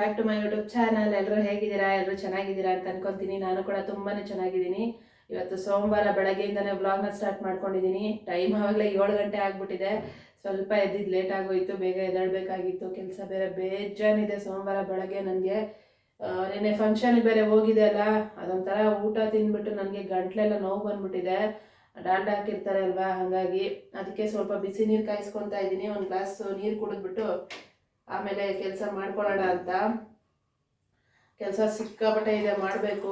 Back to my YouTube channel. ಎಲ್ಲರೂ ಹೇಗಿದ್ದೀರಾ? ಎಲ್ಲರೂ ಚೆನ್ನಾಗಿದ್ದೀರಾ ಅಂತ ಅನ್ಕೊಂತೀನಿ. ನಾನು ಕೂಡ ತುಂಬಾ ಚೆನ್ನಾಗಿದ್ದೀನಿ. ಇವತ್ತು ಸೋಮವಾರ ಬೆಳಗ್ಗೆಯಿಂದನೇ ವ್ಲಾಗ್ನ ಸ್ಟಾರ್ಟ್ ಮಾಡ್ಕೊಂಡಿದ್ದೀನಿ. ಟೈಮ್ ಆವಾಗಲೇ 7 ಗಂಟೆ ಆಗಿಬಿಟ್ಟಿದೆ. ಸ್ವಲ್ಪ ಎದ್ದಿದ್ದು ಲೇಟ್ ಆಗೋಯಿತು, ಬೇಗ ಎದ್ದೇಳಬೇಕಾಗಿತ್ತು. ಕೆಲಸ ಬೇರೆ ಬೇಜಾನಿದೆ ಸೋಮವಾರ ಬೆಳಗ್ಗೆ ನನಗೆ. ನಿನ್ನೆ ಫಂಕ್ಷನ್ಗೆ ಬೇರೆ ಹೋಗಿದೆ ಅಲ್ಲ, ಅದೊಂಥರ ಊಟ ತಿಂದ್ಬಿಟ್ಟು ನನಗೆ ಗಂಟ್ಲೆಲ್ಲ ನೋವು ಬಂದ್ಬಿಟ್ಟಿದೆ. ಡಾಲ್ಡಾ ಹಾಕಿರ್ತಾರೆ ಅಲ್ವಾ, ಹಾಗಾಗಿ ಅದಕ್ಕೆ ಸ್ವಲ್ಪ ಬಿಸಿ ನೀರು ಕಾಯಿಸ್ಕೊತಾ ಇದ್ದೀನಿ. ಒಂದು ಗ್ಲಾಸ್ ನೀರು ಕುಡಿದ್ಬಿಟ್ಟು ಆಮೇಲೆ ಕೆಲಸ ಮಾಡ್ಕೊಳ್ಳೋಣ ಅಂತ. ಕೆಲಸ ಸಿಕ್ಕಾಪಟ್ಟೆ ಇದೆ, ಮಾಡಬೇಕು.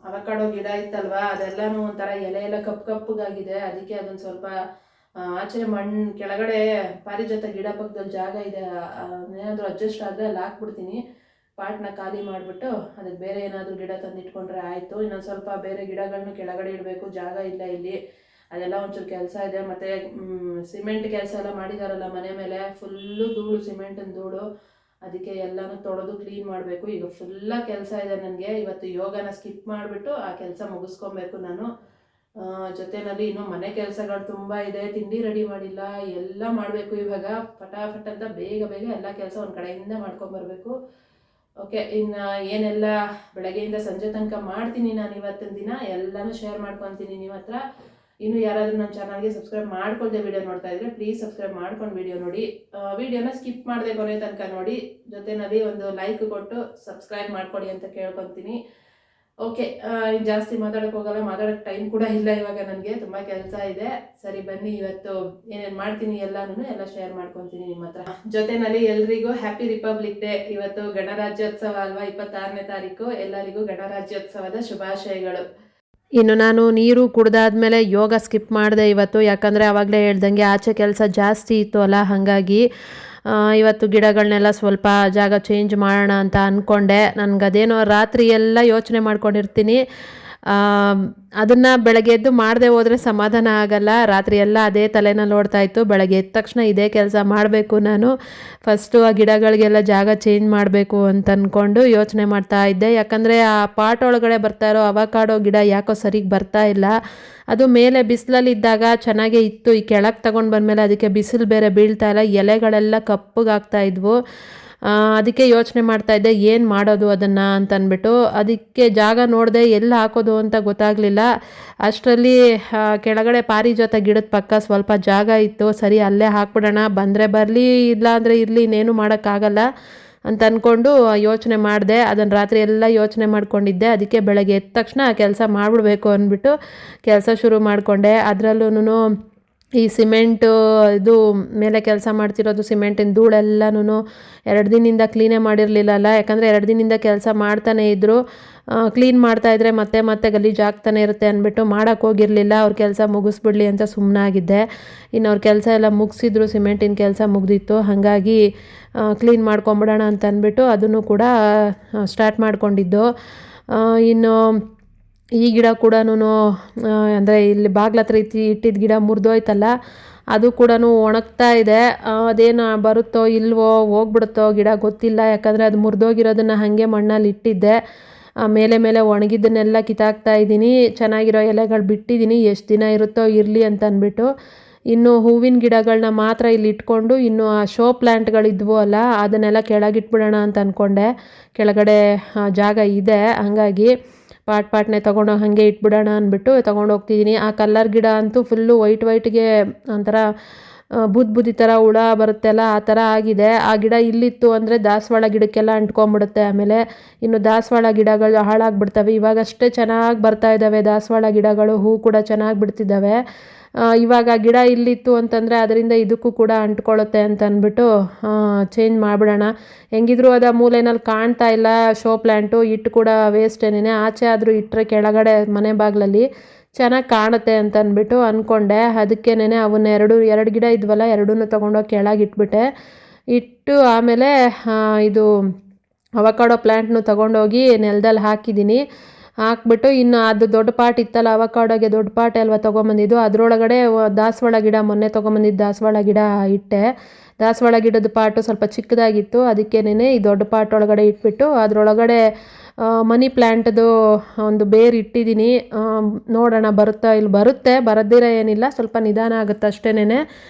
ಅವಕಾಡೋ ಗಿಡ ಇತ್ತಲ್ವಾ, ಅದೆಲ್ಲನೂ ಒಂಥರ ಎಲೆ ಎಲ್ಲ ಕಪ್ಪು ಕಪ್ಪಗಾಗಿದೆ. ಅದಕ್ಕೆ ಅದೊಂದು ಸ್ವಲ್ಪ ಆಚೆ ಮಣ್ಣು ಕೆಳಗಡೆ ಪಾರಿಜಾತ ಗಿಡ ಪಕ್ಕದಲ್ಲಿ ಜಾಗ ಇದೆ, ಏನಾದರೂ ಅಡ್ಜಸ್ಟ್ ಆದರೆ ಅಲ್ಲಿ ಹಾಕ್ಬಿಡ್ತೀನಿ. ಪಾಟ್ನ ಖಾಲಿ ಮಾಡಿಬಿಟ್ಟು ಅದಕ್ಕೆ ಬೇರೆ ಏನಾದರೂ ಗಿಡ ತಂದಿಟ್ಕೊಂಡ್ರೆ ಆಯಿತು. ಇನ್ನೊಂದು ಸ್ವಲ್ಪ ಬೇರೆ ಗಿಡಗಳನ್ನ ಕೆಳಗಡೆ ಇಡಬೇಕು, ಜಾಗ ಇಲ್ಲ ಇಲ್ಲಿ. ಅದೆಲ್ಲ ಒಂಚೂರು ಕೆಲಸ ಇದೆ. ಮತ್ತು ಸಿಮೆಂಟ್ ಕೆಲಸ ಎಲ್ಲ ಮಾಡಿದಾರಲ್ಲ ಮನೆ ಮೇಲೆ, ಫುಲ್ಲು ಧೂಳು, ಸಿಮೆಂಟಿನ ಧೂಳು. ಅದಕ್ಕೆ ಎಲ್ಲನೂ ತೊಳೆದು ಕ್ಲೀನ್ ಮಾಡಬೇಕು. ಈಗ ಫುಲ್ಲ ಕೆಲಸ ಇದೆ ನನಗೆ. ಇವತ್ತು ಯೋಗನ ಸ್ಕಿಪ್ ಮಾಡಿಬಿಟ್ಟು ಆ ಕೆಲಸ ಮುಗಿಸ್ಕೊಬೇಕು ನಾನು. ಜೊತೆಯಲ್ಲಿ ಇನ್ನೂ ಮನೆ ಕೆಲಸಗಳು ತುಂಬ ಇದೆ. ತಿಂಡಿ ರೆಡಿ ಮಾಡಿಲ್ಲ, ಎಲ್ಲ ಮಾಡಬೇಕು ಇವಾಗ. ಫಟಾಫಟ್ ಅಂತ ಬೇಗ ಬೇಗ ಎಲ್ಲ ಕೆಲಸ ಒಂದು ಕಡೆಯಿಂದ ಮಾಡ್ಕೊಂಬರ್ಬೇಕು. ಓಕೆ, ಇನ್ನು ಏನೆಲ್ಲ ಬೆಳಗ್ಗೆಯಿಂದ ಸಂಜೆ ತನಕ ಮಾಡ್ತೀನಿ ನಾನು ಇವತ್ತಿನ ದಿನ ಎಲ್ಲನೂ ಶೇರ್ ಮಾಡ್ಕೊತೀನಿ ನಿಮ್ಮ ಹತ್ರ. ಇನ್ನು ಯಾರಾದರೂ ನನ್ನ ಚಾನಲ್ಗೆ ಸಬ್ಸ್ಕ್ರೈಬ್ ಮಾಡ್ಕೊಳ್ದೆ ವಿಡಿಯೋ ನೋಡ್ತಾ ಇದ್ರೆ ಪ್ಲೀಸ್ ಸಬ್ಸ್ಕ್ರೈಬ್ ಮಾಡ್ಕೊಂಡು ವಿಡಿಯೋ ನೋಡಿ. ವಿಡಿಯೋನ ಸ್ಕಿಪ್ ಮಾಡದೆ ಕೊನೆ ತನಕ ನೋಡಿ. ಜೊತೆನಲ್ಲಿ ಒಂದು ಲೈಕ್ ಕೊಟ್ಟು ಸಬ್ಸ್ಕ್ರೈಬ್ ಮಾಡ್ಕೊಡಿ ಅಂತ ಕೇಳ್ಕೊತೀನಿ. ಓಕೆ, ಜಾಸ್ತಿ ಮಾತಾಡೋಕೆ ಹೋಗಲ್ಲ, ಮಾತಾಡೋಕ್ಕೆ ಟೈಮ್ ಕೂಡ ಇಲ್ಲ ಇವಾಗ ನನಗೆ, ತುಂಬ ಕೆಲಸ ಇದೆ. ಸರಿ ಬನ್ನಿ, ಇವತ್ತು ಏನೇನು ಮಾಡ್ತೀನಿ ಎಲ್ಲ ಶೇರ್ ಮಾಡ್ಕೊತೀನಿ ನಿಮ್ಮ ಹತ್ರ. ಜೊತೆನಲ್ಲಿ ಎಲ್ರಿಗೂ ಹ್ಯಾಪಿ ರಿಪಬ್ಲಿಕ್ ಡೇ. ಇವತ್ತು ಗಣರಾಜ್ಯೋತ್ಸವ ಅಲ್ವಾ, 26ನೇ ತಾರೀಕು. ಎಲ್ಲರಿಗೂ ಗಣರಾಜ್ಯೋತ್ಸವದ ಶುಭಾಶಯಗಳು. ಇನ್ನು ನಾನು ನೀರು ಕುಡ್ದಾದ್ಮೇಲೆ ಯೋಗ ಸ್ಕಿಪ್ ಮಾಡಿದೆ ಇವತ್ತು. ಯಾಕಂದರೆ ಆವಾಗಲೇ ಹೇಳ್ದಂಗೆ ಆಚೆ ಕೆಲಸ ಜಾಸ್ತಿ ಇತ್ತು ಅಲ್ಲ, ಹಾಗಾಗಿ ಇವತ್ತು ಗಿಡಗಳನ್ನೆಲ್ಲ ಸ್ವಲ್ಪ ಜಾಗ ಚೇಂಜ್ ಮಾಡೋಣ ಅಂತ ಅಂದ್ಕೊಂಡೆ. ನನಗದೇನೋ ರಾತ್ರಿ ಎಲ್ಲ ಯೋಚನೆ ಮಾಡ್ಕೊಂಡಿರ್ತೀನಿ. ಅದನ್ನು ಬೆಳಗ್ಗೆ ಎದ್ದು ಮಾಡದೆ ಹೋದರೆ ಸಮಾಧಾನ ಆಗಲ್ಲ. ರಾತ್ರಿ ಎಲ್ಲ ಅದೇ ತಲೆನಲ್ಲಿ ಓಡ್ತಾಯಿತ್ತು. ಬೆಳಗ್ಗೆ ಎದ್ದ ತಕ್ಷಣ ಇದೇ ಕೆಲಸ ಮಾಡಬೇಕು ನಾನು. ಫಸ್ಟು ಆ ಗಿಡಗಳಿಗೆಲ್ಲ ಜಾಗ ಚೇಂಜ್ ಮಾಡಬೇಕು ಅಂತ ಅಂದ್ಕೊಂಡು ಯೋಚನೆ ಮಾಡ್ತಾ ಇದ್ದೆ. ಯಾಕಂದರೆ ಆ ಪಾಟ್ ಒಳಗಡೆ ಬರ್ತಾ ಇರೋ ಅವಕಾಡೋ ಗಿಡ ಯಾಕೋ ಸರಿಗೆ ಬರ್ತಾ ಇಲ್ಲ. ಅದು ಮೇಲೆ ಬಿಸಿಲಲ್ಲಿದ್ದಾಗ ಚೆನ್ನಾಗೇ ಇತ್ತು. ಈ ಕೆಳಗೆ ತಗೊಂಡು ಬಂದಮೇಲೆ ಅದಕ್ಕೆ ಬಿಸಿಲು ಬೇರೆ ಬೀಳ್ತಾ ಇಲ್ಲ, ಎಲೆಗಳೆಲ್ಲ ಕಪ್ಪಗಾಗ್ತಾ ಇದ್ವು. ಅದಕ್ಕೆ ಯೋಚನೆ ಮಾಡ್ತಾಯಿದ್ದೆ ಏನು ಮಾಡೋದು ಅದನ್ನು ಅಂತ ಅಂದ್ಬಿಟ್ಟು. ಅದಕ್ಕೆ ಜಾಗ ನೋಡಿದೆ, ಎಲ್ಲಿ ಹಾಕೋದು ಅಂತ ಗೊತ್ತಾಗಲಿಲ್ಲ. ಅಷ್ಟರಲ್ಲಿ ಕೆಳಗಡೆ ಪಾರಿಜಾತ ಗಿಡದ ಪಕ್ಕ ಸ್ವಲ್ಪ ಜಾಗ ಇತ್ತು. ಸರಿ ಅಲ್ಲೇ ಹಾಕ್ಬಿಡೋಣ, ಬಂದರೆ ಬರಲಿ, ಇಲ್ಲ ಅಂದರೆ ಇರಲಿ, ಇನ್ನೇನು ಮಾಡೋಕ್ಕಾಗಲ್ಲ ಅಂತ ಅಂದ್ಕೊಂಡು ಯೋಚನೆ ಮಾಡಿದೆ. ಅದನ್ನು ರಾತ್ರಿ ಎಲ್ಲ ಯೋಚನೆ ಮಾಡ್ಕೊಂಡಿದ್ದೆ. ಅದಕ್ಕೆ ಬೆಳಗ್ಗೆ ಎದ್ದ ತಕ್ಷಣ ಕೆಲಸ ಮಾಡಿಬಿಡ್ಬೇಕು ಅಂದ್ಬಿಟ್ಟು ಕೆಲಸ ಶುರು ಮಾಡಿಕೊಂಡೆ. ಅದರಲ್ಲೂ ಈ ಸಿಮೆಂಟು ಇದು ಮೇಲೆ ಕೆಲಸ ಮಾಡ್ತಿರೋದು ಸಿಮೆಂಟಿನ ಧೂಳೆಲ್ಲನೂ 2 ದಿನದಿಂದ ಕ್ಲೀನೇ ಮಾಡಿರಲಿಲ್ಲಲ್ಲ. ಯಾಕಂದರೆ 2 ದಿನದಿಂದ ಕೆಲಸ ಮಾಡ್ತಾನೇ ಇದ್ದರು. ಕ್ಲೀನ್ ಮಾಡ್ತಾಯಿದ್ರೆ ಮತ್ತೆ ಗಲೀಜು ಆಗ್ತಾನೆ ಇರುತ್ತೆ ಅಂದ್ಬಿಟ್ಟು ಮಾಡೋಕ್ಕೆ ಹೋಗಿರಲಿಲ್ಲ. ಅವ್ರ ಕೆಲಸ ಮುಗಿಸ್ಬಿಡ್ಲಿ ಅಂತ ಸುಮ್ಮನಾಗಿದ್ದೆ. ಇನ್ನು ಅವ್ರ ಕೆಲಸ ಎಲ್ಲ ಮುಗಿಸಿದ್ರು, ಸಿಮೆಂಟಿನ ಕೆಲಸ ಮುಗಿದಿತ್ತು. ಹಾಗಾಗಿ ಕ್ಲೀನ್ ಮಾಡ್ಕೊಂಬಿಡೋಣ ಅಂತ ಅಂದ್ಬಿಟ್ಟು ಅದನ್ನು ಕೂಡ ಸ್ಟಾರ್ಟ್ ಮಾಡ್ಕೊಂಡಿದ್ದು. ಇನ್ನು ಈ ಗಿಡ ಕೂಡ ಅಂದರೆ ಇಲ್ಲಿ ಬಾಗ್ಲ ಹತ್ರ ಇಟ್ಟಿದ್ದ ಗಿಡ ಮುರಿದೋಯ್ತಲ್ಲ, ಅದು ಕೂಡ ಒಣಗ್ತಾ ಇದೆ. ಅದೇನು ಬರುತ್ತೋ ಇಲ್ವೋ, ಹೋಗ್ಬಿಡುತ್ತೋ ಗಿಡ ಗೊತ್ತಿಲ್ಲ. ಯಾಕಂದರೆ ಅದು ಮುರಿದೋಗಿರೋದನ್ನು ಹಾಗೆ ಮಣ್ಣಲ್ಲಿ ಇಟ್ಟಿದ್ದೆ. ಮೇಲೆ ಒಣಗಿದ್ದನ್ನೆಲ್ಲ ಕಿತ್ತಾಕ್ತಾ ಇದ್ದೀನಿ. ಚೆನ್ನಾಗಿರೋ ಎಲೆಗಳು ಬಿಟ್ಟಿದ್ದೀನಿ, ಎಷ್ಟು ದಿನ ಇರುತ್ತೋ ಇರಲಿ ಅಂತ ಅಂದ್ಬಿಟ್ಟು. ಇನ್ನು ಹೂವಿನ ಗಿಡಗಳನ್ನ ಮಾತ್ರ ಇಲ್ಲಿ ಇಟ್ಕೊಂಡು, ಇನ್ನು ಆ ಶೋ ಪ್ಲ್ಯಾಂಟ್ಗಳಿದ್ವು ಅಲ್ಲ, ಅದನ್ನೆಲ್ಲ ಕೆಳಗಿಟ್ಬಿಡೋಣ ಅಂತ ಅಂದ್ಕೊಂಡೆ. ಕೆಳಗಡೆ ಜಾಗ ಇದೆ, ಹಾಗಾಗಿ ಪಾಟ್ನೆ ತೊಗೊಂಡೋಗಿ ಹಾಗೆ ಇಟ್ಬಿಡೋಣ ಅಂದ್ಬಿಟ್ಟು ತೊಗೊಂಡೋಗ್ತಿದ್ದೀನಿ. ಆ ಕಲ್ಲರ್ ಗಿಡ ಅಂತೂ ಫುಲ್ಲು ವೈಟ್ಗೆ ಒಂಥರ ಬುದ್ಧಿ ಥರ ಹುಳ ಬರುತ್ತೆಲ್ಲ, ಆ ಥರ ಆಗಿದೆ. ಆ ಗಿಡ ಇಲ್ಲಿತ್ತು ಅಂದರೆ ದಾಸವಾಳ ಗಿಡಕ್ಕೆಲ್ಲ ಅಂಟ್ಕೊಂಬಿಡುತ್ತೆ. ಆಮೇಲೆ ಇನ್ನು ದಾಸವಾಳ ಗಿಡಗಳು ಹಾಳಾಗ್ಬಿಡ್ತವೆ. ಇವಾಗಷ್ಟೇ ಚೆನ್ನಾಗಿ ಬರ್ತಾ ಇದ್ದಾವೆ ದಾಸವಾಳ ಗಿಡಗಳು, ಹೂ ಕೂಡ ಚೆನ್ನಾಗಿ ಬಿಡ್ತಿದ್ದಾವೆ. ಇವಾಗ ಗಿಡ ಇಲ್ಲಿತ್ತು ಅಂತಂದರೆ ಅದರಿಂದ ಇದಕ್ಕೂ ಕೂಡ ಅಂಟ್ಕೊಳ್ಳುತ್ತೆ ಅಂತ ಅಂದ್ಬಿಟ್ಟು ಚೇಂಜ್ ಮಾಡಿಬಿಡೋಣ. ಹೆಂಗಿದ್ರು ಅದು ಮೂಲೆಯಲ್ಲಿ ಕಾಣ್ತಾ ಇಲ್ಲ ಶೋ ಪ್ಲ್ಯಾಂಟು, ಇಟ್ಟು ಕೂಡ ವೇಸ್ಟೇನೇ. ಆಚೆ ಆದರೂ ಇಟ್ಟರೆ ಕೆಳಗಡೆ ಮನೆ ಬಾಗಿಲಲ್ಲಿ ಚೆನ್ನಾಗಿ ಕಾಣುತ್ತೆ ಅಂತ ಅಂದ್ಬಿಟ್ಟು ಅಂದ್ಕೊಂಡೆ. ಅದಕ್ಕೇನೆ ಅವನ್ನ ಎರಡು ಗಿಡ ಇದ್ವಲ್ಲ, ಎರಡನ್ನೂ ತೊಗೊಂಡೋಗಿ ಕೆಳಗೆ ಇಟ್ಬಿಟ್ಟೆ. ಇಟ್ಟು ಆಮೇಲೆ ಇದು ಅವಕಾಡೋ ಪ್ಲ್ಯಾಂಟ್ನು ತೊಗೊಂಡೋಗಿ ನೆಲದಲ್ಲಿ ಹಾಕಿದ್ದೀನಿ. ಹಾಕ್ಬಿಟ್ಟು ಇನ್ನು ಅದು ದೊಡ್ಡ ಪಾಟ್ ಇತ್ತಲ್ಲ, ಅವಕಾಡೋಗೆ ದೊಡ್ಡ ಪಾಟ್ ಅಲ್ವಾ ತೊಗೊಂಬಂದಿದ್ದು, ಅದರೊಳಗಡೆ ದಾಸವಾಳ ಗಿಡ ಮೊನ್ನೆ ತೊಗೊಂಬಂದಿದ್ದು ದಾಸವಾಳ ಗಿಡ ಇಟ್ಟೆ. ದಾಸವಾಳ ಗಿಡದ ಪಾಟು ಸ್ವಲ್ಪ ಚಿಕ್ಕದಾಗಿತ್ತು. ಅದಕ್ಕೇನೆ ಈ ದೊಡ್ಡ ಪಾಟ್ ಒಳಗಡೆ ಇಟ್ಬಿಟ್ಟು ಅದರೊಳಗಡೆ ಮನಿ ಪ್ಲ್ಯಾಂಟ್ದು ಒಂದು ಬೇರು ಇಟ್ಟಿದ್ದೀನಿ. ನೋಡೋಣ ಬರುತ್ತಾ ಇಲ್ಲಿ, ಬರುತ್ತೆ, ಬರದಿರ ಏನಿಲ್ಲ, ಸ್ವಲ್ಪ ನಿಧಾನ ಆಗುತ್ತೆ ಅಷ್ಟೇನೆ.